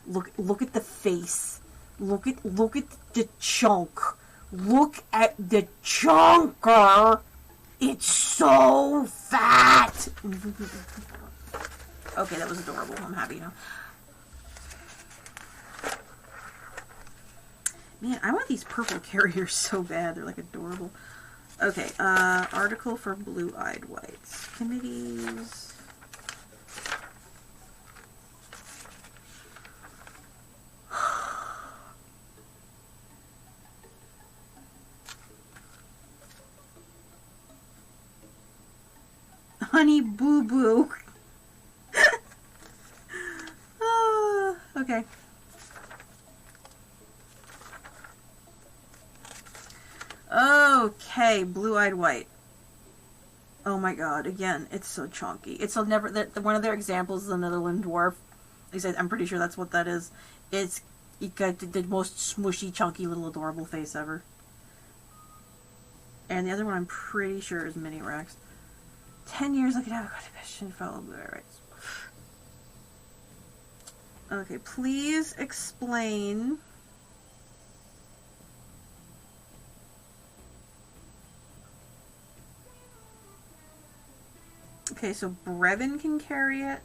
Look at the face. Look at the chunk. Look at the chunker. It's so fat. Okay, that was adorable. I'm happy now. Man, I want these purple carriers so bad. They're like adorable. Okay, article for Blue-Eyed Whites. Committees. Honey Boo Boo. Okay. Okay, Blue-Eyed White. Oh my god, again, it's so chunky. It's never, one of their examples is the Netherland Dwarf. At least I'm pretty sure that's what that is. It got the most smushy, chunky, little adorable face ever. And the other one I'm pretty sure is Mini Rex. 10 years I could have a contribution, follow Blue-Eyed Rights. Okay, please explain. Okay, so Brevin can carry it.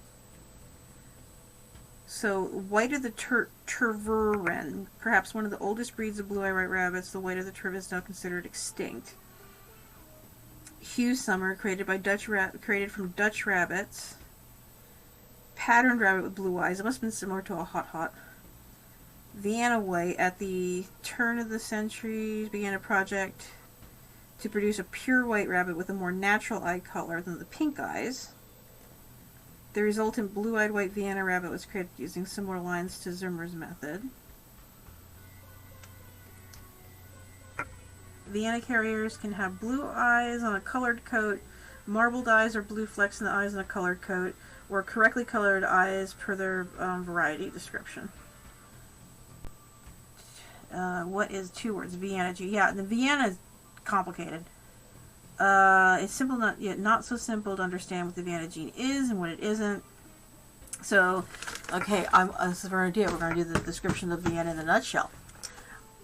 So, white of the Tervuren, perhaps one of the oldest breeds of blue-eyed white rabbits, the white of the Terv is now considered extinct. Hugh Summer, created from Dutch rabbits. Patterned rabbit with blue eyes. It must have been similar to a hot. Vienna White, at the turn of the century, began a project to produce a pure white rabbit with a more natural eye color than the pink eyes. The resultant blue-eyed white Vienna rabbit was created using similar lines to Zimmer's method. Vienna carriers can have blue eyes on a colored coat, marbled eyes or blue flecks in the eyes on a colored coat, or correctly colored eyes per their variety description. What is two words? Vienna. Yeah, the Vienna is complicated. It's simple, not so simple to understand what the Vienna gene is and what it isn't. So, okay, this is what we're going to do. We're going to do the description of Vienna in a nutshell.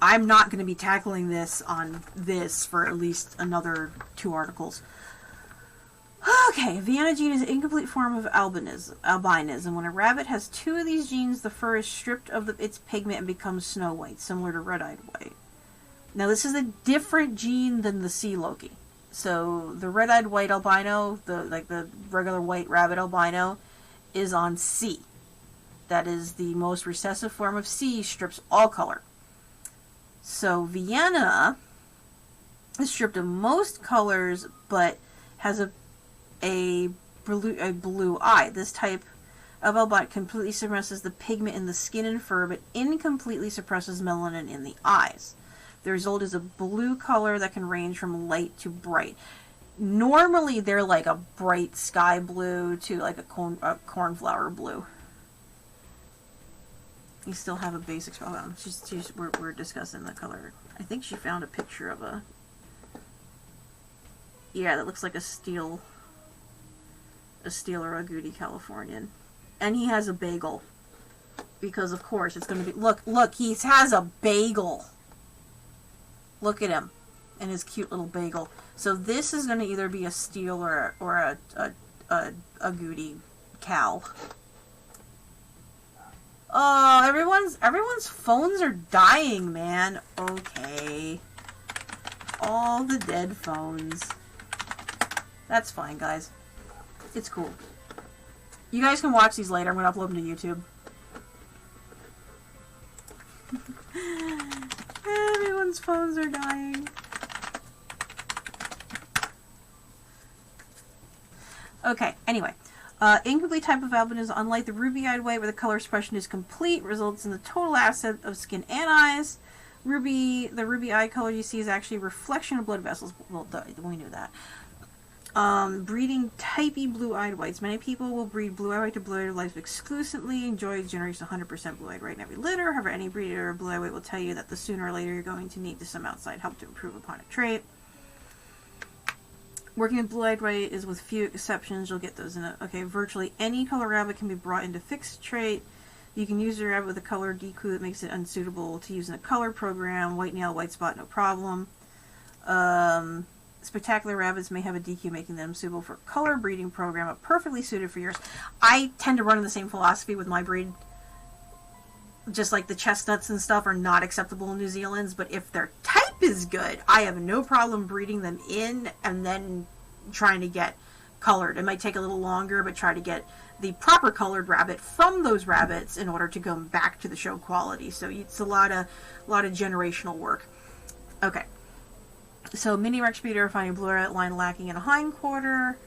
I'm not going to be tackling this on this for at least another 2 articles. Okay, Vienna gene is an incomplete form of albinism. When a rabbit has 2 of these genes, the fur is stripped of its pigment and becomes snow white, similar to red-eyed white. Now, this is a different gene than the sea Loki. So, the red-eyed white albino, the regular white rabbit albino, is on C. That is the most recessive form of C, strips all color. So, Vienna is stripped of most colors, but has a blue eye. This type of albino completely suppresses the pigment in the skin and fur, but incompletely suppresses melanin in the eyes. The result is a blue color that can range from light to bright. Normally, they're like a bright sky blue to like a cornflower blue. You still have a basic spell. We're discussing the color. I think she found a picture of a... Yeah, that looks like a steel or a Goody Californian. And he has a bagel. Because, of course, it's going to be... Look, he has a bagel. Look at him. And his cute little bagel. So this is going to either be a steel or a Goody Cal. Oh, everyone's phones are dying, man. Okay. All the dead phones. That's fine, guys. It's cool. You guys can watch these later. I'm going to upload them to YouTube. Everyone's phones are dying. Okay, anyway. Incomplete type of albinism, unlike the ruby-eyed white where the color expression is complete, results in the total absence of skin and eyes. The ruby eye color you see is actually a reflection of blood vessels. Well, we knew that. Breeding typey blue-eyed whites. Many people will breed blue-eyed white to blue-eyed whites exclusively. Enjoy generates 100% blue-eyed white in every litter. However, any breeder of blue-eyed white will tell you that the sooner or later you're going to need some outside help to improve upon a trait. Working with blue-eyed white is with few exceptions. You'll get those in it. Okay, virtually any color rabbit can be brought into fixed trait. You can use a rabbit with a color decoy that makes it unsuitable to use in a color program. White nail, white spot, no problem. Spectacular rabbits may have a DQ making them suitable for a color breeding program, but perfectly suited for yours. I tend to run in the same philosophy with my breed. Just like the chestnuts and stuff are not acceptable in New Zealand, but if their type is good, I have no problem breeding them in and then trying to get colored. It might take a little longer, but try to get the proper colored rabbit from those rabbits in order to go back to the show quality. So it's a lot of generational work. Okay. So mini Rex breeder finding blue line lacking in a hindquarter.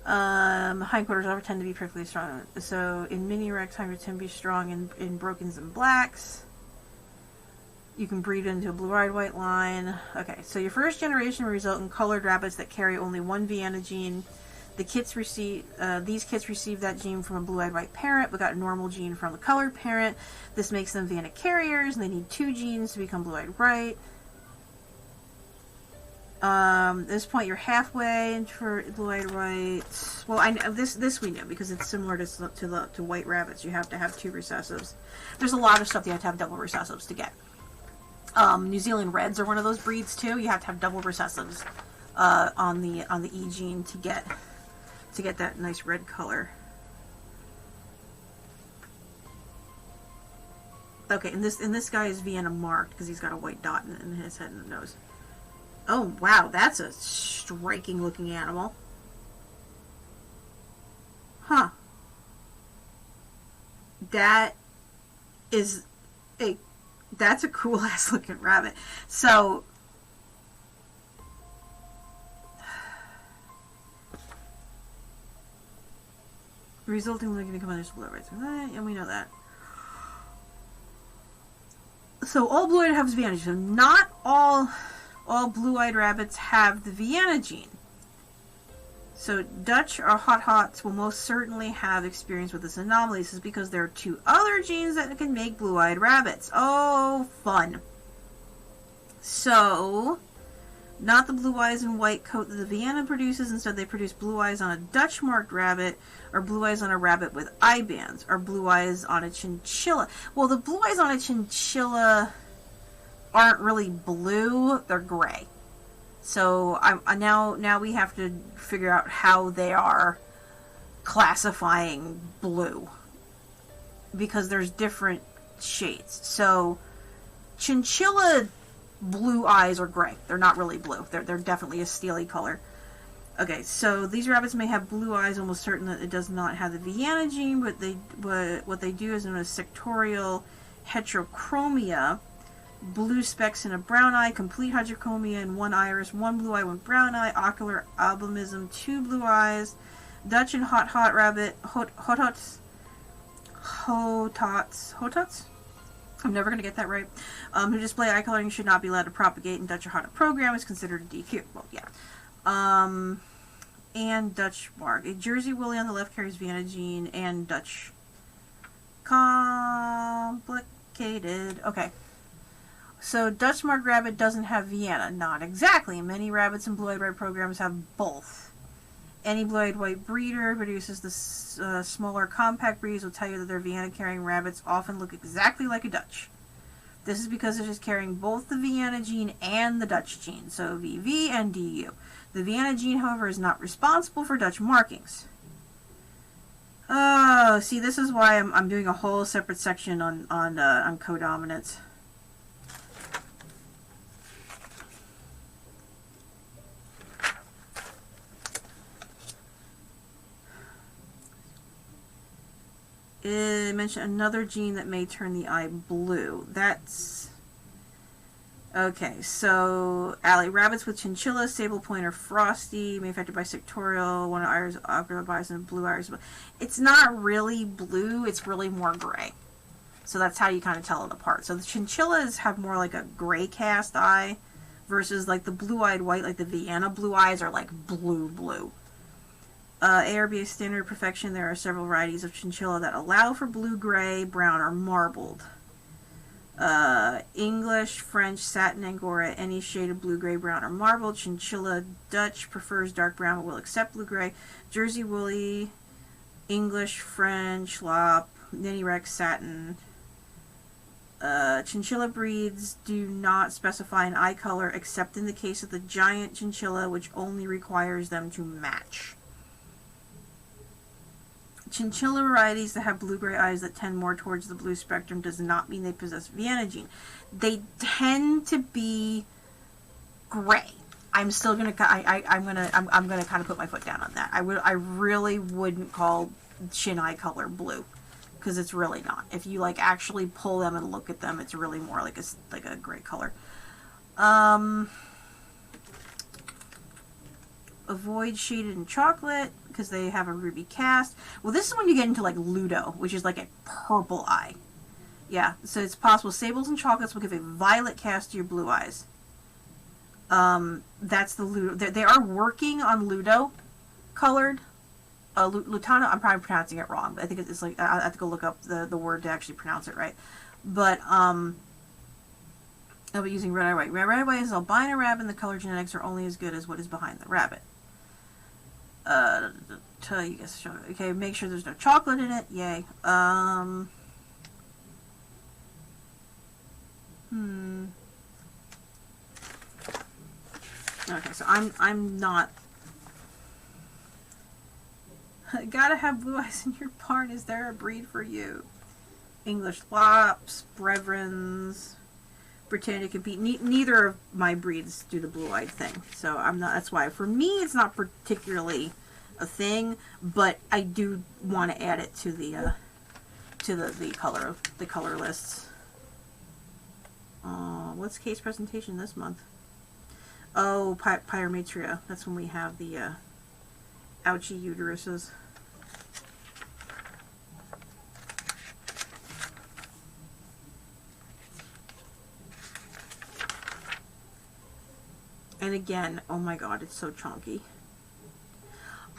Hindquarters ever tend to be perfectly strong. So in mini Rex, hindquarters tend to be strong in brokens and blacks. You can breed into a blue-eyed white line. Okay, so your first generation will result in colored rabbits that carry only one Vienna gene. These kits receive that gene from a blue-eyed white parent, but got a normal gene from the colored parent. This makes them Vienna carriers, and they need 2 genes to become blue-eyed white. At this point, you're halfway for blue-eyed white. Well, I know this we know because it's similar to white rabbits. You have to have 2 recessives. There's a lot of stuff you have to have double recessives to get. New Zealand Reds are one of those breeds too. You have to have double recessives on the E gene to get that nice red color. Okay, and this guy is Vienna marked because he's got a white dot in his head and nose. Oh wow, that's a striking looking animal. Huh. That's a cool ass looking rabbit. So resulting in become others blue rabbits, and we know that. So all blue-eyed have Vienna. So not all blue-eyed rabbits have the Vienna gene. So Dutch or Hot Hots will most certainly have experience with this anomaly. This is because there are 2 other genes that can make blue-eyed rabbits. Oh, fun. So, not the blue eyes and white coat that the Vienna produces. Instead, they produce blue eyes on a Dutch-marked rabbit, or blue eyes on a rabbit with eye bands, or blue eyes on a chinchilla. Well, the blue eyes on a chinchilla aren't really blue, they're gray. So now we have to figure out how they are classifying blue, because there's different shades. So chinchilla blue eyes are gray. They're not really blue. They're definitely a steely color. Okay, so these rabbits may have blue eyes, almost certain that it does not have the Vienna gene, but what they do is known as sectorial heterochromia. Blue specks in a brown eye, complete hydrochromia in 1 iris, 1 blue eye, 1 brown eye, ocular albinism, 2 blue eyes. Dutch and hot rabbit, hotots. I'm never going to get that right. Who display eye coloring should not be allowed to propagate in Dutch or hot program is considered a DQ. Well, yeah. And Dutch mark. A Jersey Willie on the left carries Vienna gene and Dutch. Complicated. Okay. So Dutch marked rabbit doesn't have Vienna. Not exactly. Many rabbits in blue-eyed white programs have both. Any blue-eyed white breeder produces the smaller compact breeds will tell you that their Vienna carrying rabbits often look exactly like a Dutch. This is because it is carrying both the Vienna gene and the Dutch gene, so VV and DU. The Vienna gene, however, is not responsible for Dutch markings. Oh, see, this is why I'm doing a whole separate section on codominance. It mentioned another gene that may turn the eye blue. That's... Okay, so alley rabbits with chinchilla, sable pointer, frosty, manufactured by Sectorial, one of iris, aqua bison, blue iris. It's not really blue, it's really more gray. So that's how you kind of tell it apart. So the chinchillas have more like a gray cast eye versus like the blue-eyed white, like the Vienna blue eyes are like blue. ARBA standard perfection, there are several varieties of chinchilla that allow for blue, gray, brown, or marbled. English, French, satin, Angora, any shade of blue, gray, brown, or marbled. Chinchilla Dutch prefers dark brown but will accept blue, gray. Jersey woolly, English, French, Lop, Ninny Rex, satin. Chinchilla breeds do not specify an eye color except in the case of the giant chinchilla, which only requires them to match. Chinchilla varieties that have blue-gray eyes that tend more towards the blue spectrum does not mean they possess Vienna gene. They tend to be gray. I'm still gonna. I'm gonna kind of put my foot down on that. I really wouldn't call chin eye color blue, because it's really not. If you like actually pull them and look at them, it's really more like a gray color. Avoid shaded and chocolate because they have a ruby cast. Well, this is when you get into like Ludo, which is like a purple eye. Yeah, so it's possible sables and chocolates will give a violet cast to your blue eyes. That's the Ludo. They are working on Ludo colored. Lutano, I'm probably pronouncing it wrong, but I think it's like, I have to go look up the word to actually pronounce it right. But, I'll be using red eye white. Red eye white is albino rabbit, and the color genetics are only as good as what is behind the rabbit. Tell you guys, okay, make sure there's no chocolate in it. Yay. Okay, so I'm not. Gotta have blue eyes in your barn. Is there a breed for you? English Lops, Brevrens, Britannia compete. Neither of my breeds do the blue-eyed thing, so I'm not. That's why for me it's not particularly a thing, but I do want to add it to the color lists. What's case presentation this month? Oh, Pyrometria. That's when we have the ouchie uteruses. And again, oh my god, it's so chunky.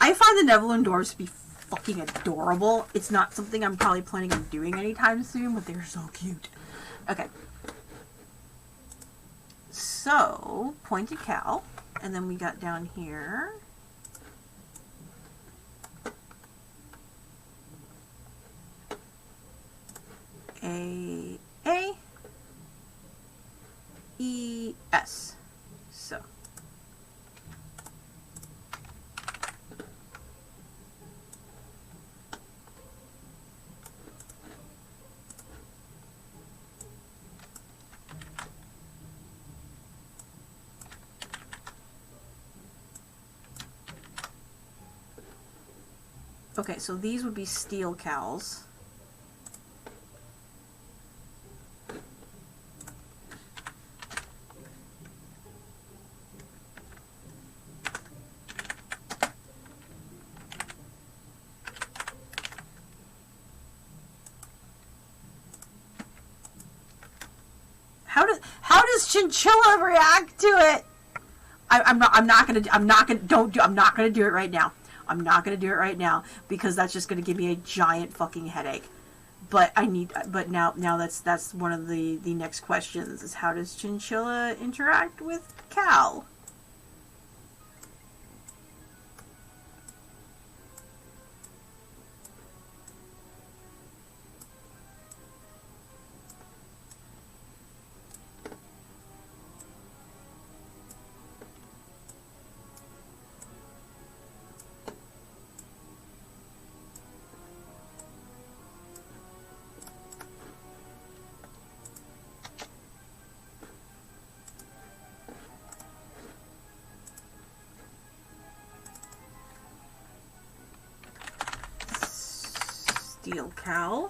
I find the Neverland dwarves to be fucking adorable. It's not something I'm probably planning on doing anytime soon, but they're so cute. Okay. So, pointed cow. And then we got down here. A-E-S. So. Okay, so these would be steel cows. How does chinchilla react to it? I'm not gonna do it right now. I'm not gonna do it right now because that's just gonna give me a giant fucking headache. But now that's one of the next questions is how does chinchilla interact with cow? Steel cow.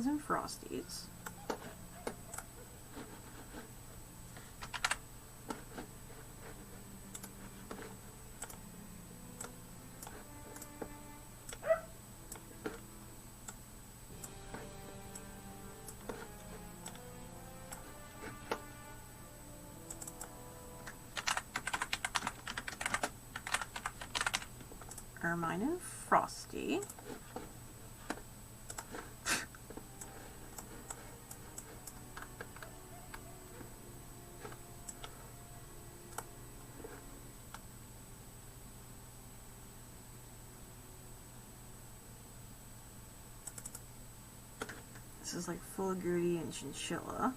Toucans and Frosties. Ermine and Frosty. This is like full Gertie and Chinchilla.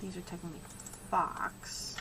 These are technically Fox.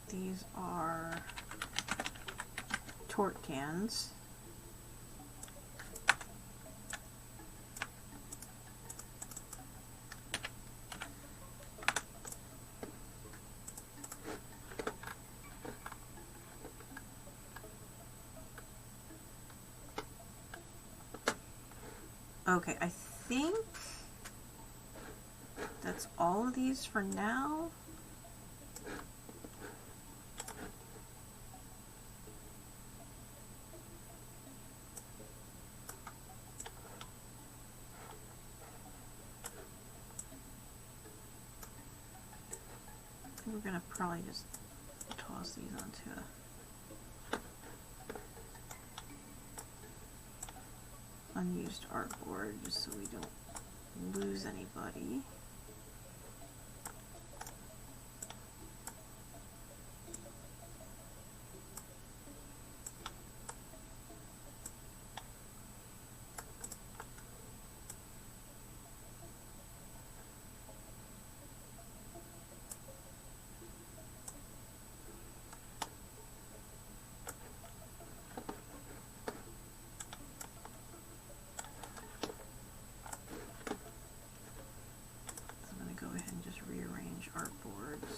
These are Tort Cans. Okay, I think that's all of these for now. We're gonna probably just toss these onto a unused artboard just so we don't lose anybody. Artboards.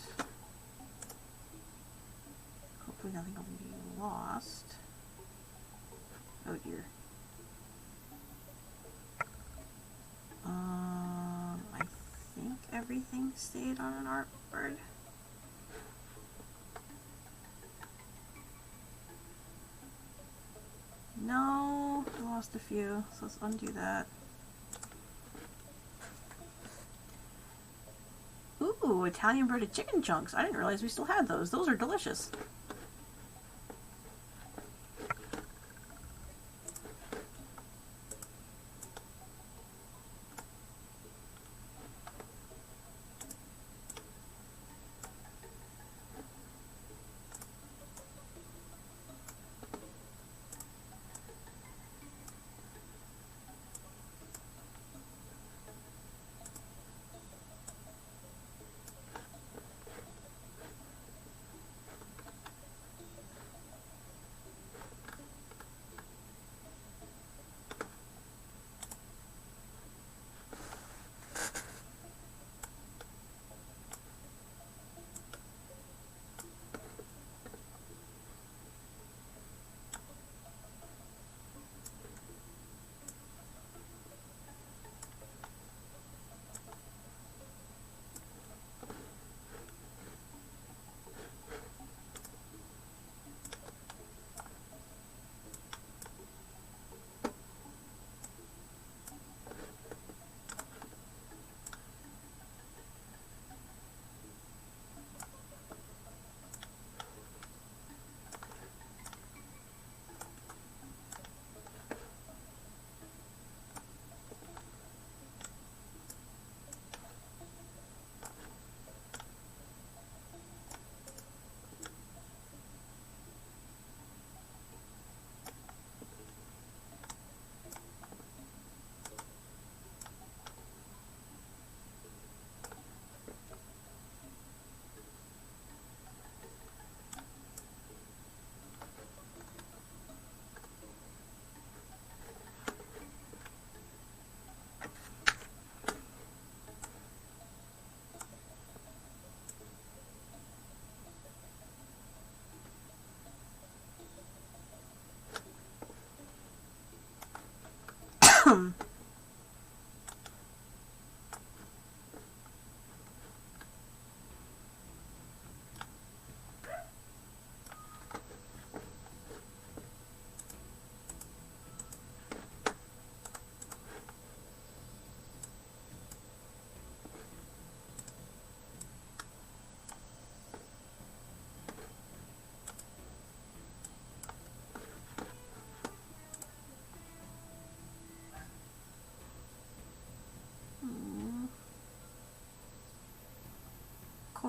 Hopefully nothing will be lost. Oh dear. I think everything stayed on an artboard. No, I lost a few, so let's undo that. Ooh, Italian breaded chicken chunks. I didn't realize we still had those. Those are delicious.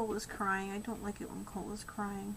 Cole is crying. I don't like it when Cole is crying.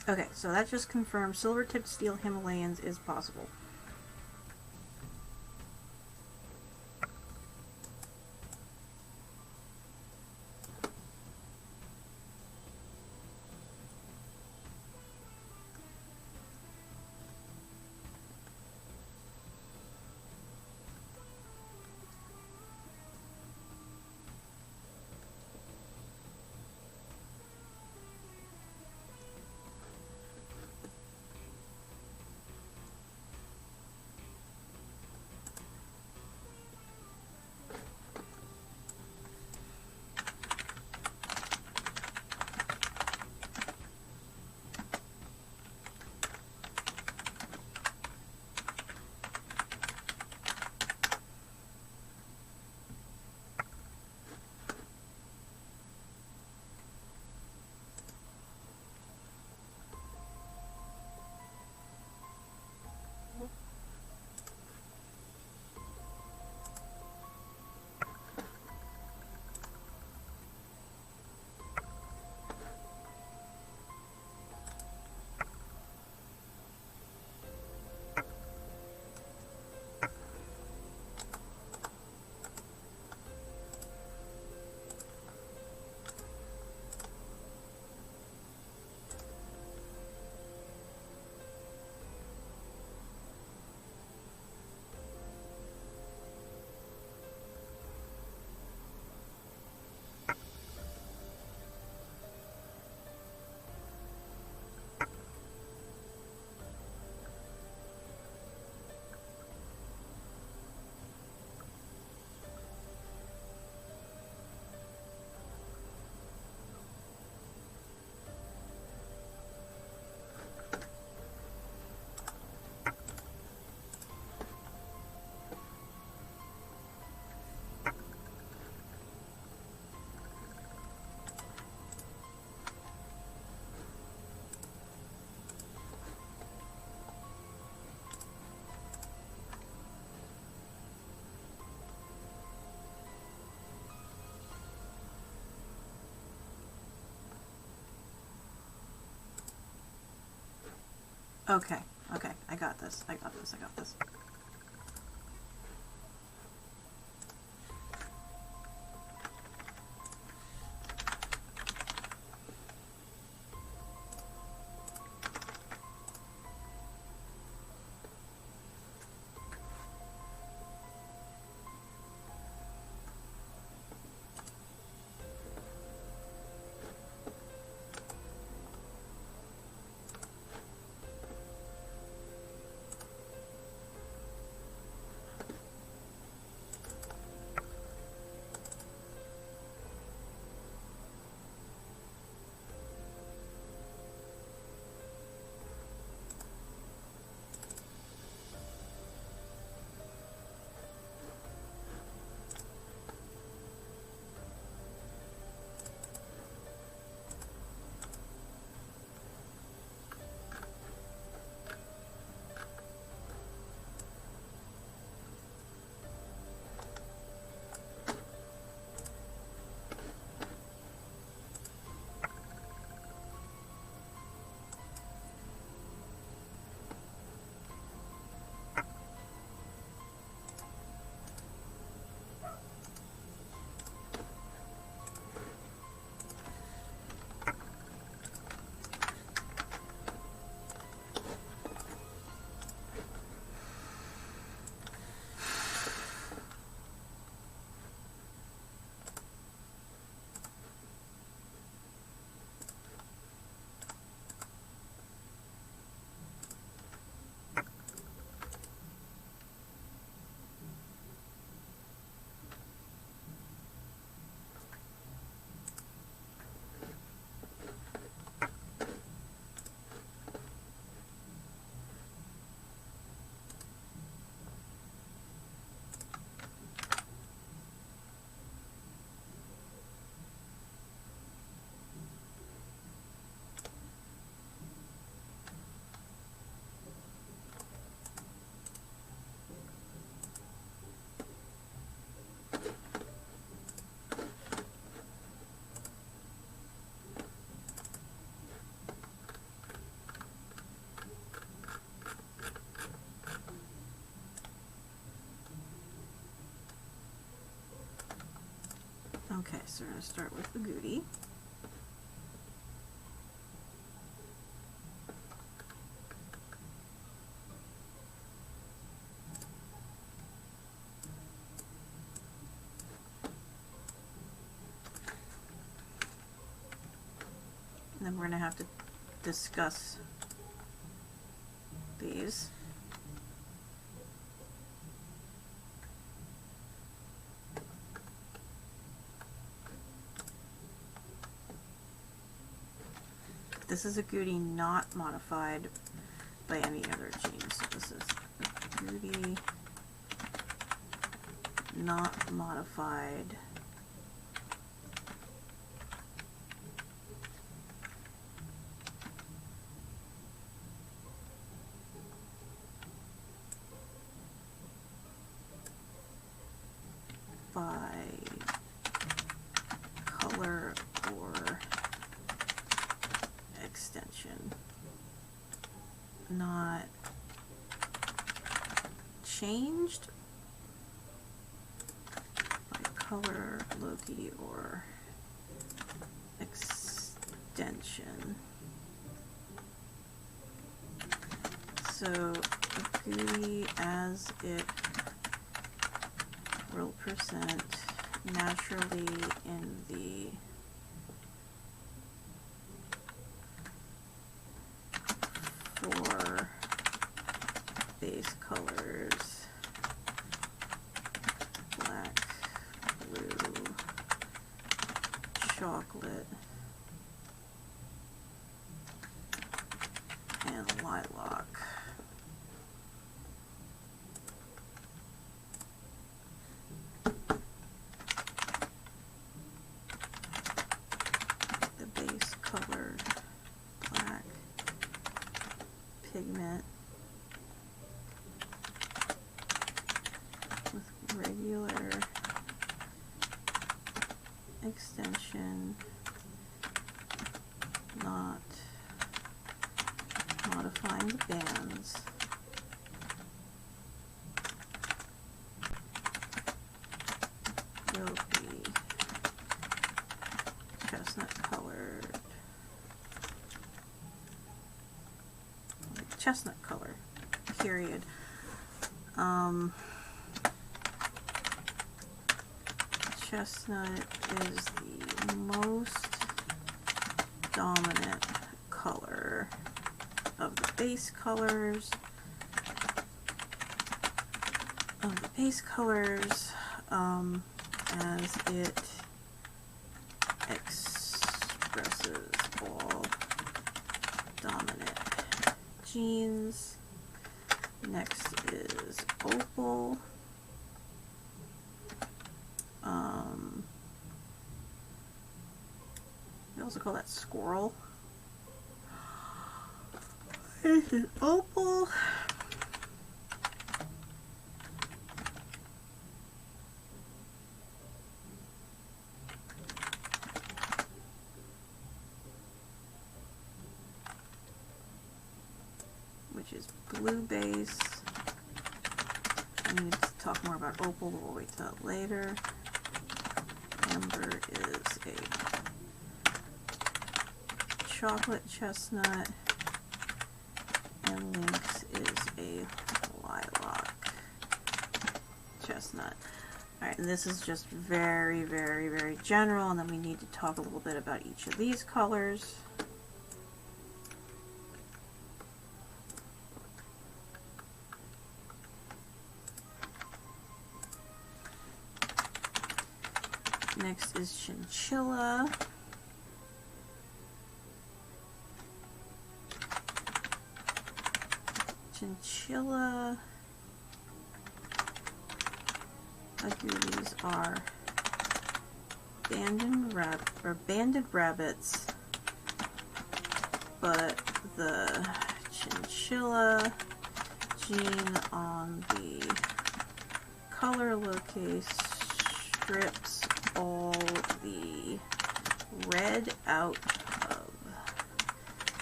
Okay, so that just confirms silver-tipped steel Himalayans is possible. Okay, okay, I got this, I got this, I got this. Okay, so we're going to start with the Goody. And then we're going to have to discuss these. This is a Goody not modified by any other gene. So this is a Goody not modified by color or extension, not changed by color, Loki, or extension. So a Goody as it will present naturally in the four base colors, black, blue, chocolate, and lilac. The base color, black, pigment with regular extension, not Modifying the bands. Will be chestnut colored. Chestnut color, period. Chestnut is the most dominant color of the base colors. As it expresses all dominant genes. Next is opal. We also call that squirrel. This is opal. Which is blue base. I need to talk more about opal, but we'll wait till that later. Amber is a chocolate chestnut, and lynx is a lilac chestnut. Alright, and this is just very, very, very general, and then we need to talk a little bit about each of these colors. Next is chinchilla. Chinchilla agoutis are banded rabbits, but the chinchilla gene on the color locase strips all the red out of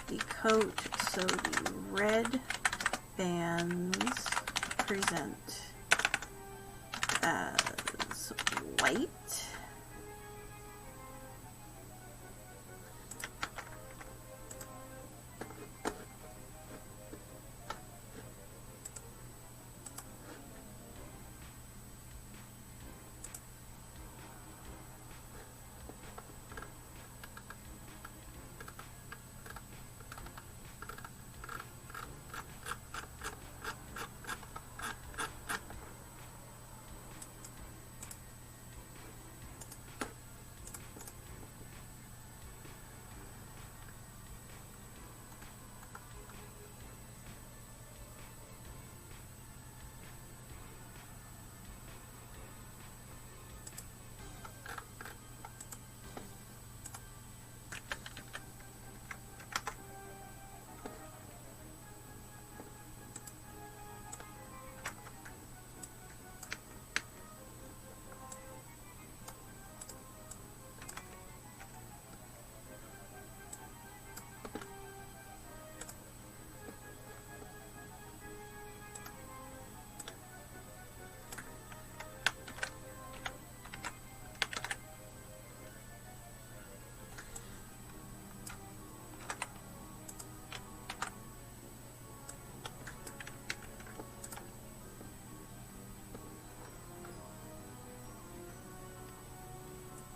the coat, so the red bands present as white.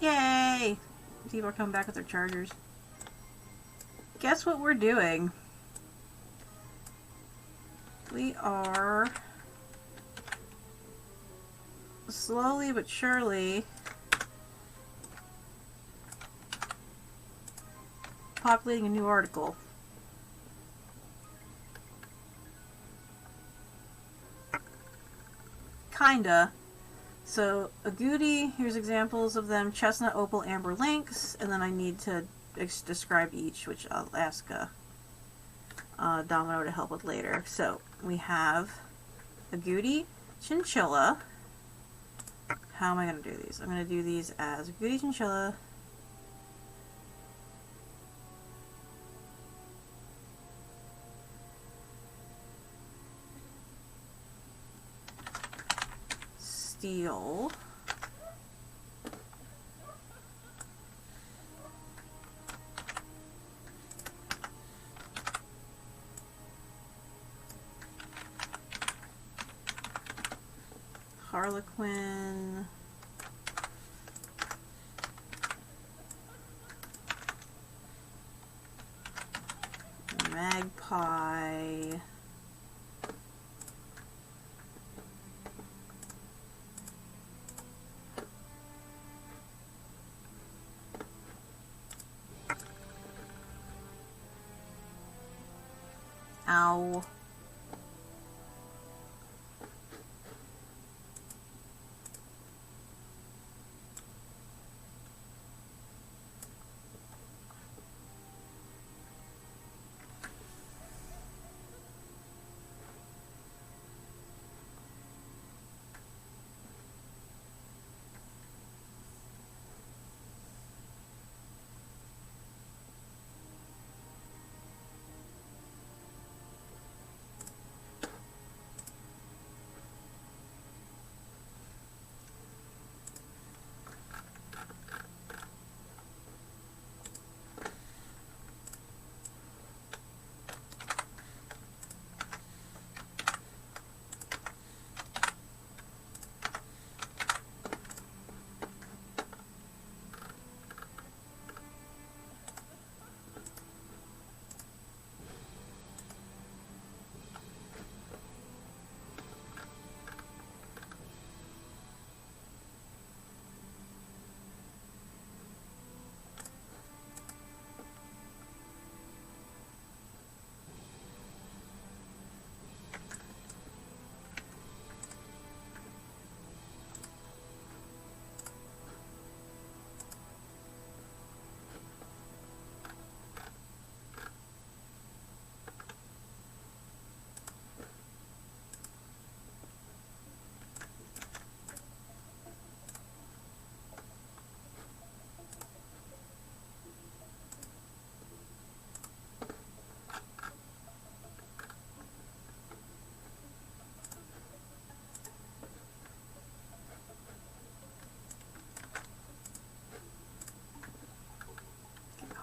Yay! People are coming back with their chargers. Guess what we're doing? We are slowly but surely populating a new article. Kinda. So, agouti, here's examples of them: chestnut, opal, amber, lynx, and then I need to describe each, which I'll ask Domino to help with later. So, we have agouti, chinchilla. How am I going to do these? I'm going to do these as agouti, chinchilla, steal. Harlequin. Magpie. Ow.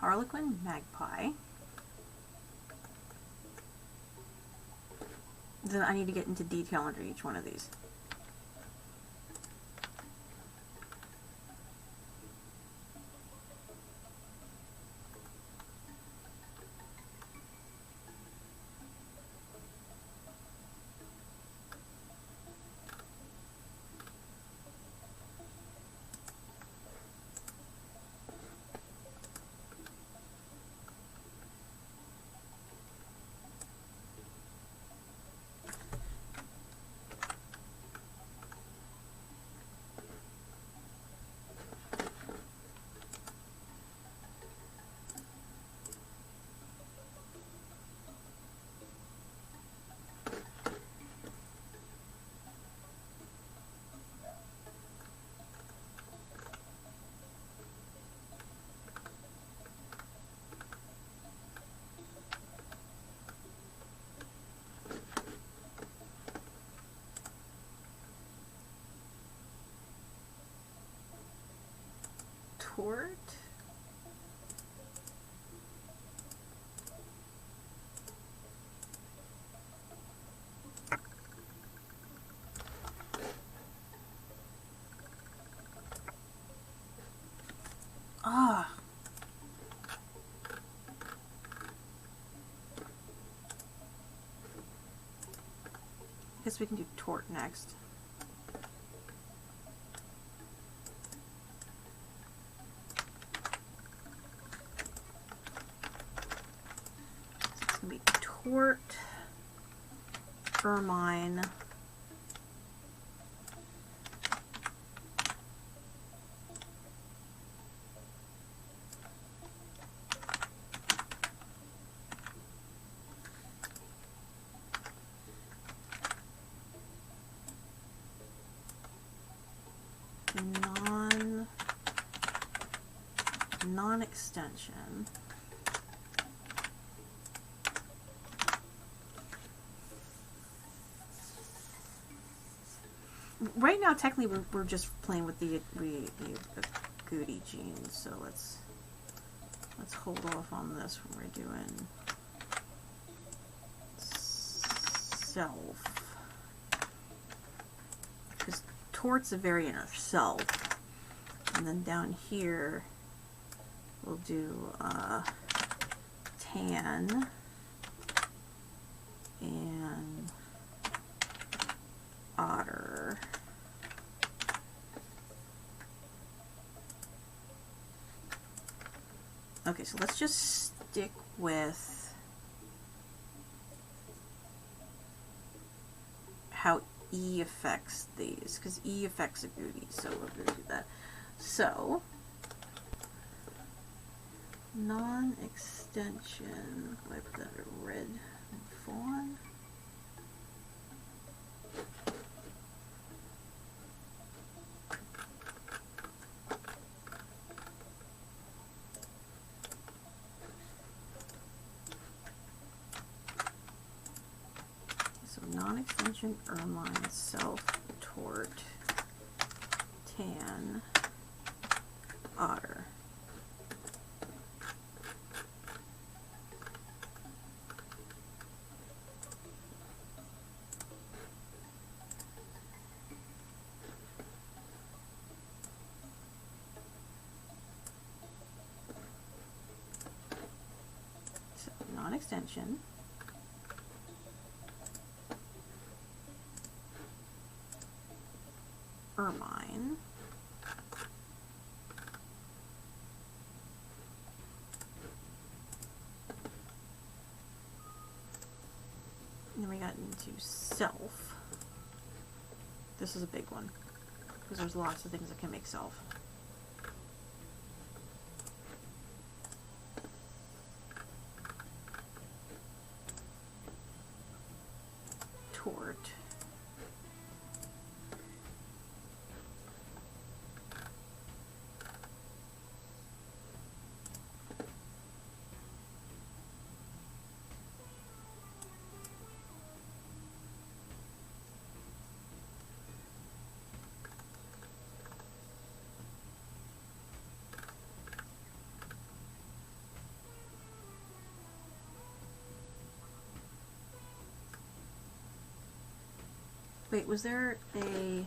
Harlequin, Magpie. Then I need to get into detail under each one of these. Tort. Ah. Guess we can do Tort next. It's gonna be Tort, Ermine, non-extension. right now, technically, we're just playing with the agouti genes, so let's hold off on this when we're doing self, because tort's a variant of self, and then down here we'll do tan and otter. Okay, so let's just stick with how E affects these, because E affects agouti, so we're going to do that. So, non-extension, I put that in red font. Non-extension ermine self tort tan otter. So non-extension ermine and then we got into self. This is a big one because there's lots of things that can make self. Tort. Wait, was there a...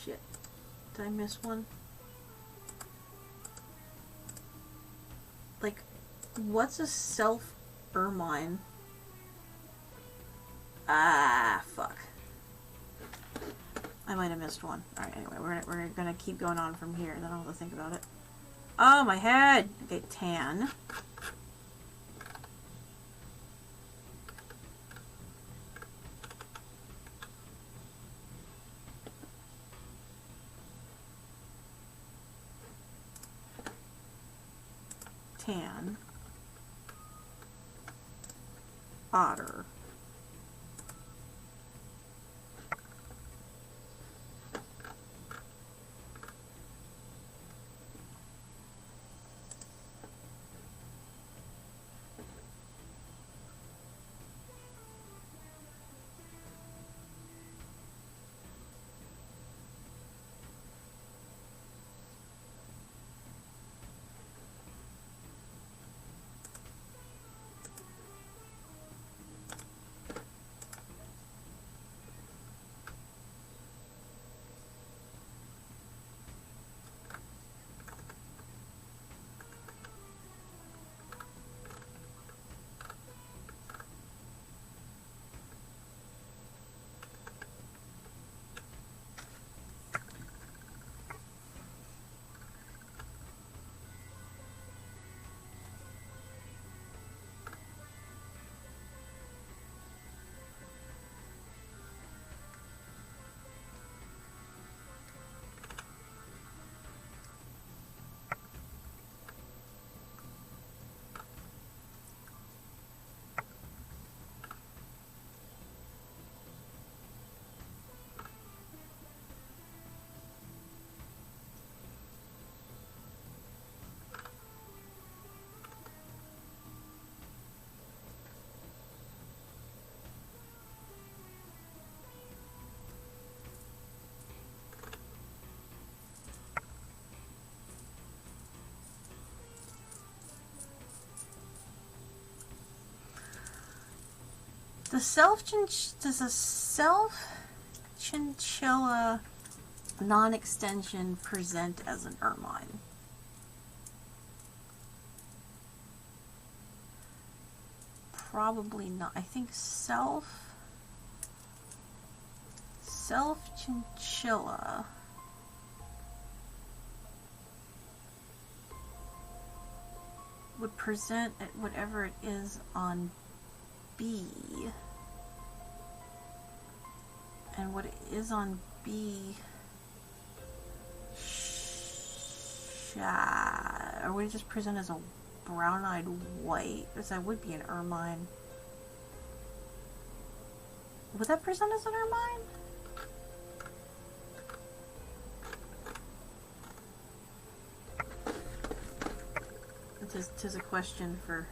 Shit. Did I miss one? Like, what's a self ermine? Ah, fuck. I might have missed one. Alright, anyway, we're gonna keep going on from here, and then I'll have to think about it. Oh, my head! Okay, tan. Tan, otter, does a self chinchilla non-extension present as an ermine? Probably not. I think self chinchilla would present at whatever it is on B. And what it is on B, or would it just present as a brown-eyed white? Because that would be an ermine. Would that present as an ermine? It is a question for...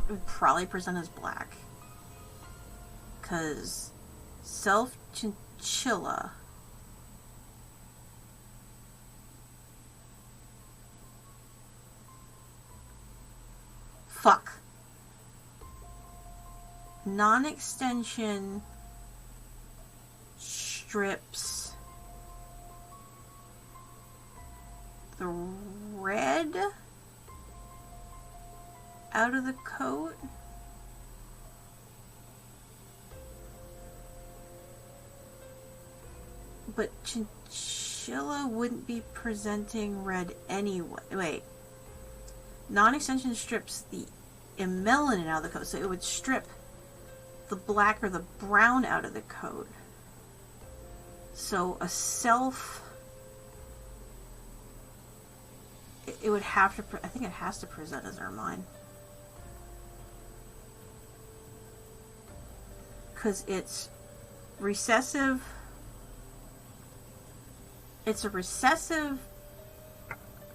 would probably present as black, because self chinchilla non-extension strips the red out of the coat. But chinchilla wouldn't be presenting red anyway. Wait. Non-extension strips the melanin out of the coat, so it would strip the black or the brown out of the coat. So a self... It would have to... I think it has to present as ermine. Because it's recessive. It's a recessive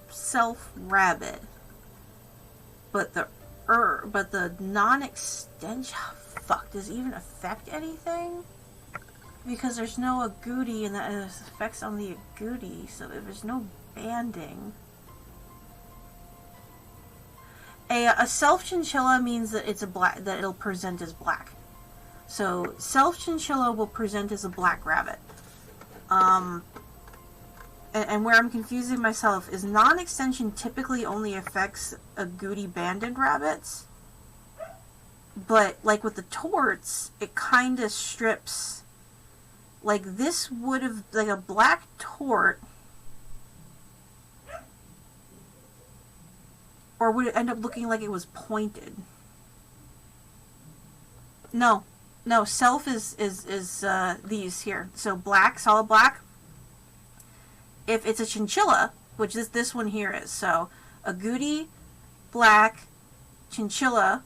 self rabbit, but the non-extension, fuck, does it even affect anything? Because there's no agouti, and that has effects on the agouti, so if there's no banding. A self chinchilla means that it's a black, that it'll present as black. So self chinchilla will present as a black rabbit. And where I'm confusing myself is non-extension typically only affects agouti banded rabbits. But like with the torts, it kind of strips. Like this would have, like a black tort. Or would it end up looking like it was pointed? No, self is these here. So black, solid black. If it's a chinchilla, which this one here is, so agouti, black, chinchilla,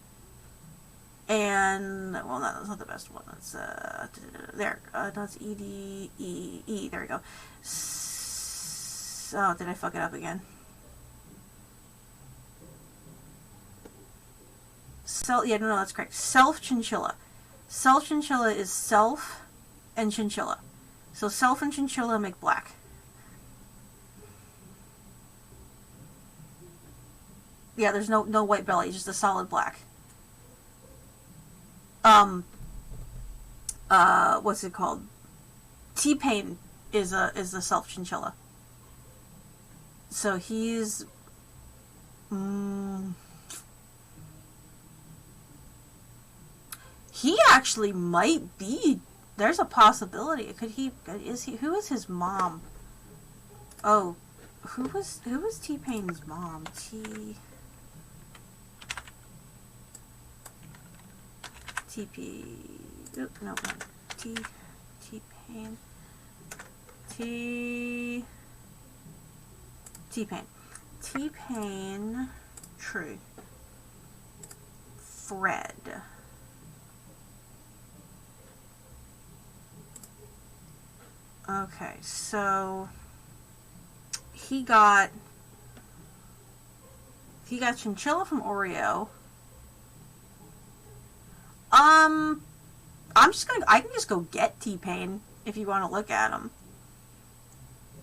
and well, that's not the best one. That's there. That's E. There we go. So did I fuck it up again? Yeah, no, that's correct. Self chinchilla. Self chinchilla is self and chinchilla. So self and chinchilla make black. Yeah, there's no white belly, just a solid black. What's it called? T-Pain is a self chinchilla. So he's he actually might be. There's a possibility. Who is his mom? Oh, who was T-Pain's mom? TP. Oop, no, T. Pain. T-Pain. T-Pain. True. Fred. Okay, so he got Chinchilla from Oreo. I can just go get T-Pain if you want to look at him.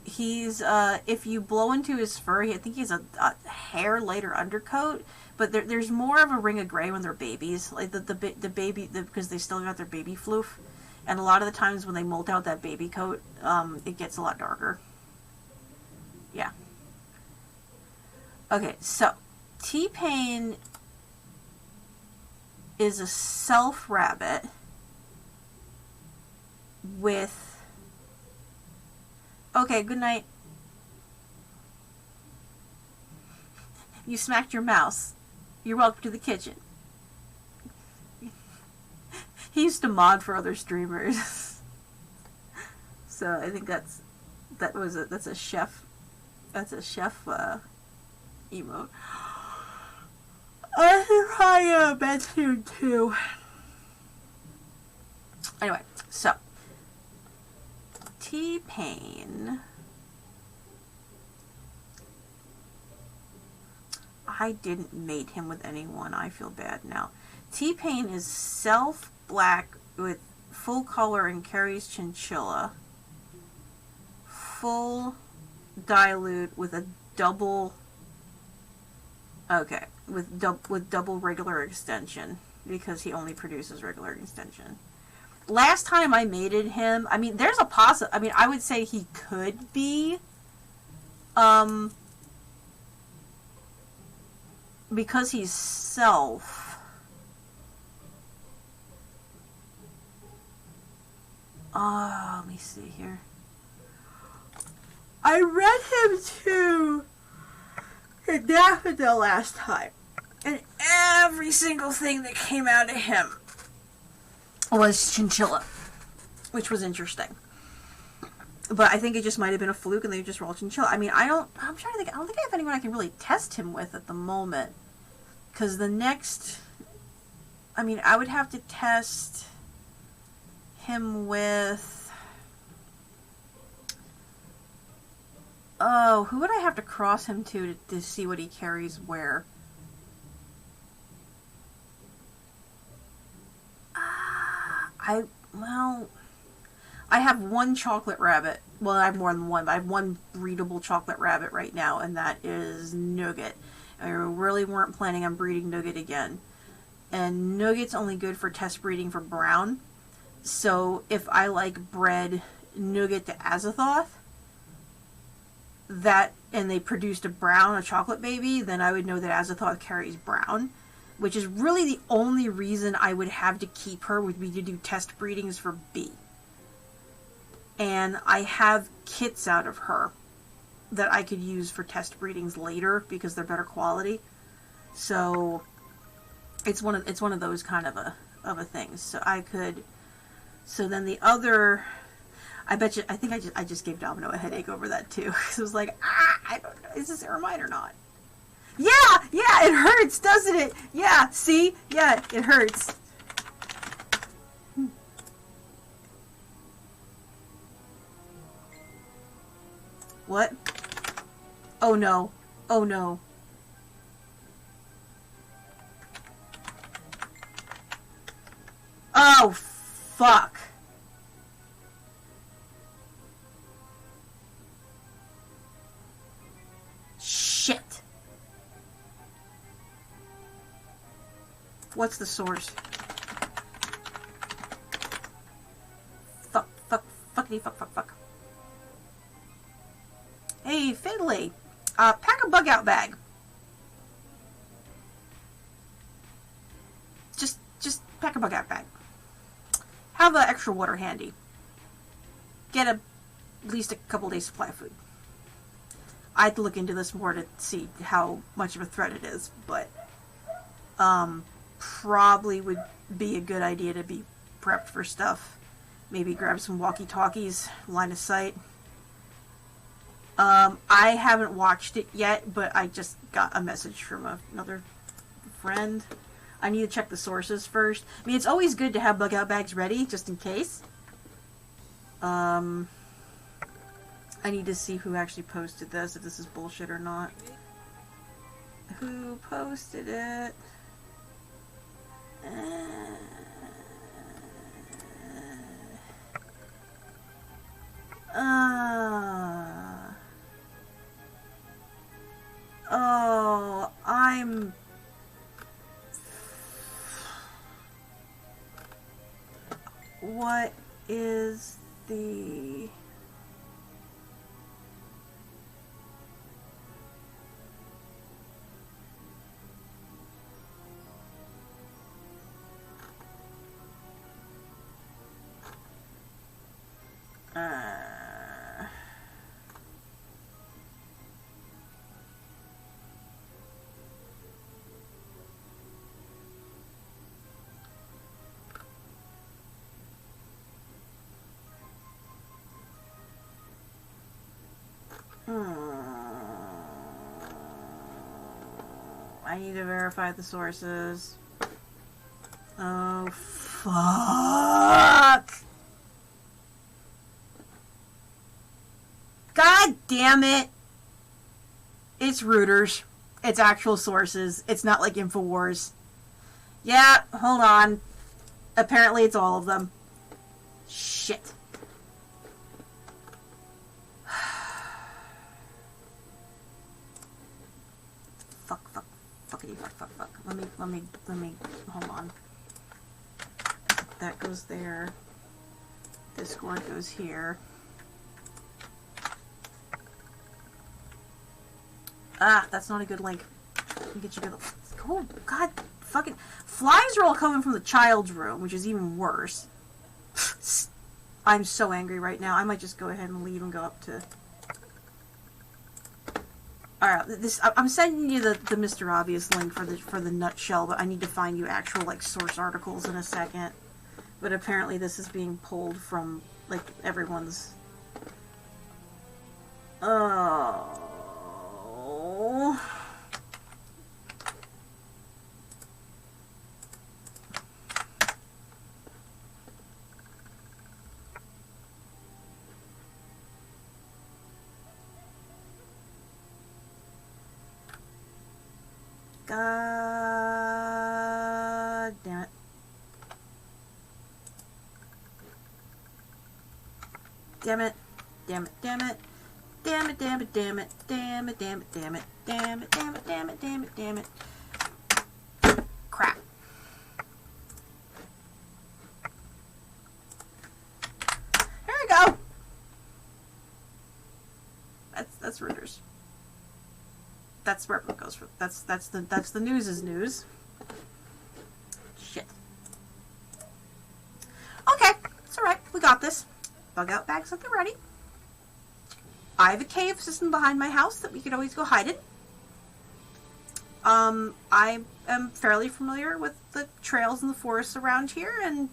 He's, if you blow into his fur, I think he's a hair lighter undercoat, but there's more of a ring of gray when they're babies, like the baby, because they still got their baby floof, and a lot of the times when they molt out that baby coat, it gets a lot darker. Yeah. Okay, so, T-Pain is a self rabbit with... Okay, good night. You smacked your mouse. You're welcome to the kitchen. He used to mod for other streamers. So I think that's a chef emote. I think I bed soon too. Anyway, so T-Pain. I didn't mate him with anyone. I feel bad now. T-Pain is self-black with full color and carries chinchilla. Full dilute with a double... Okay, with double regular extension, because he only produces regular extension. Last time I mated him, I mean, there's a I would say he could be, because he's self. Let me see here. I read him to Daffodil last time, and every single thing that came out of him was chinchilla, which was interesting. But I think it just might have been a fluke and they just rolled chinchilla. I mean, I'm trying to think, I don't think I have anyone I can really test him with at the moment. Because the next, I mean, I would have to test him with, oh, who would I have to cross him to see what he carries where? I have one chocolate rabbit. Well, I have more than one, but I have one breedable chocolate rabbit right now, and that is Nugget. I really weren't planning on breeding Nugget again. And Nugget's only good for test breeding for brown. So if I bred Nugget to Azathoth, and they produced a chocolate baby, then I would know that Azathoth carries brown. Which is really the only reason I would have to keep her, would be to do test breedings for B. And I have kits out of her that I could use for test breedings later because they're better quality. So it's one of those kind of a things. So I could. So then the other, I think I just gave Domino a headache over that too, because it was like, I don't know, is this Ermine or not? Yeah, it hurts, doesn't it? Yeah, see? Yeah, it hurts. What? Oh no. Oh no. Oh, fuck. Shit. What's the source? Fuck. Hey, Fiddly. Pack a bug out bag. Just pack a bug out bag. Have extra water handy. Get at least a couple days supply of food. I'd look into this more to see how much of a threat it is, but probably would be a good idea to be prepped for stuff Maybe grab some walkie-talkies, line of sight. I haven't watched it yet, but I just got a message from another friend. I need to check the sources first. I mean, it's always good to have bug-out bags ready, just in case. I need to see who actually posted this, if this is bullshit or not. Who posted it? Oh, what is the... I need to verify the sources. Oh, fuck! God damn it! It's Reuters. It's actual sources. It's not like InfoWars. Yeah, hold on. Apparently it's all of them. Shit. Fuck. Fuckity fuck. Let me, hold on. That goes there. Discord goes here. Ah, that's not a good link. Let me get you good. Oh, God, fucking flies are all coming from the child's room, which is even worse. I'm so angry right now. I might just go ahead and leave and go up to... Alright, I'm sending you the Mr. Obvious link for the nutshell, but I need to find you actual, like, source articles in a second. But apparently this is being pulled from, like, everyone's... Oh... God damn it. Damn it. Damn it. Damn it. Damn it. Damn it. Damn it. Damn it. Damn it. Damn it. Damn it. Damn it. Damn it. Damn it. Damn it. Crap. There we go. That's Reuters. That's where it goes for. That's the news is news. Shit. Okay, it's alright. We got this. Bug out bags at the ready. I have a cave system behind my house that we could always go hide in. I am fairly familiar with the trails and the forests around here, and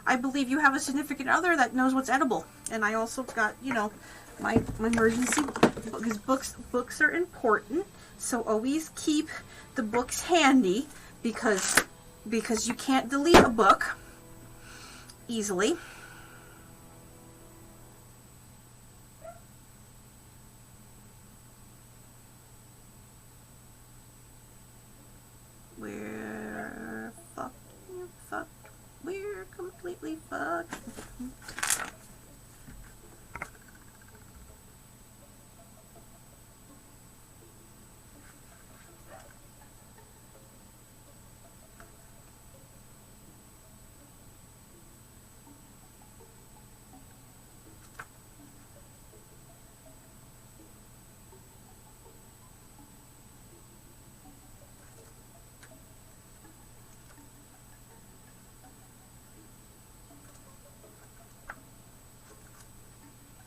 I believe you have a significant other that knows what's edible. And I also got, you know, my emergency, because books are important. So always keep the books handy, because you can't delete a book easily. We're fucked. We're completely fucked.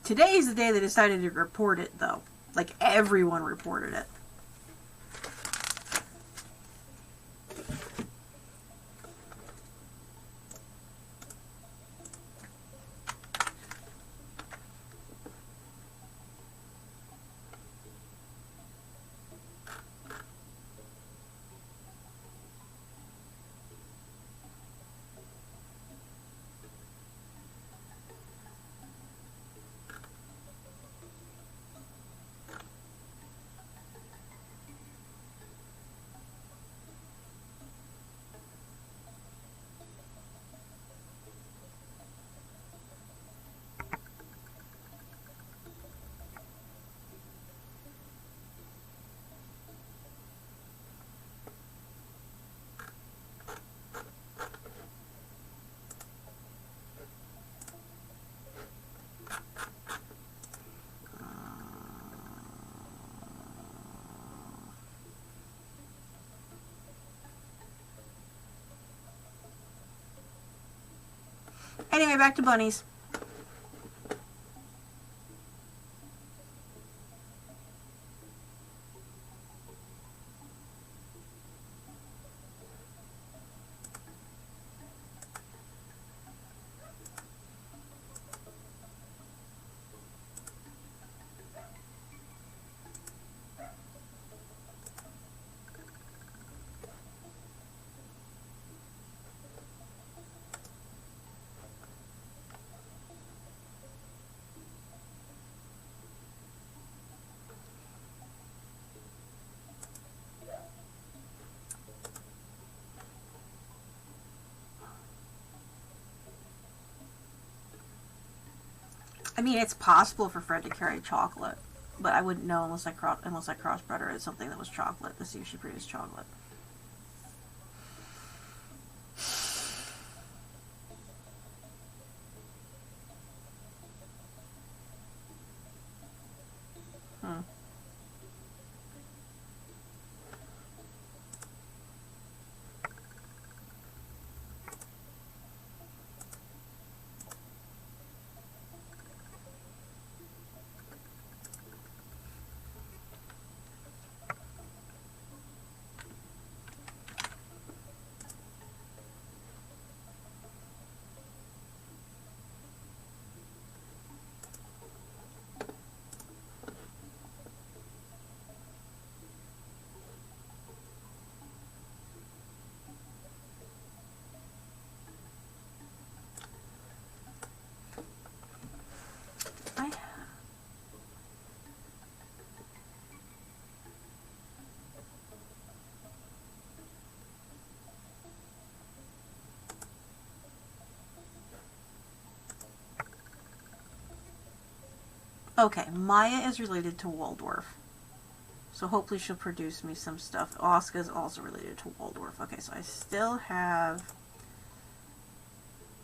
Today's the day they decided to report it, though. Like, everyone reported it. Anyway, back to bunnies. I mean, it's possible for Fred to carry chocolate, but I wouldn't know unless I crossbred her as something that was chocolate to see if she produced chocolate. Okay, Maya is related to Waldorf. So hopefully she'll produce me some stuff. Oscar is also related to Waldorf. Okay, so I still have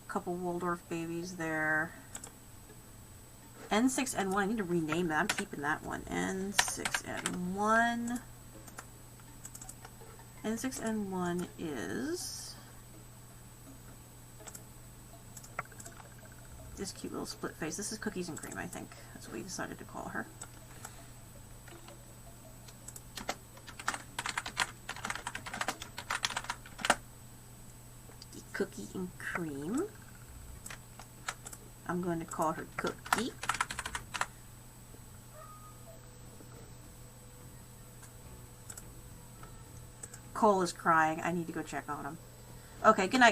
a couple Waldorf babies there. N6N1, I need to rename that. I'm keeping that one. N6N1. N6N1 is this cute little split face. This is Cookies and Cream, I think. That's what we decided to call her. Cookie and Cream. I'm going to call her Cookie. Cole is crying. I need to go check on him. Okay, good night.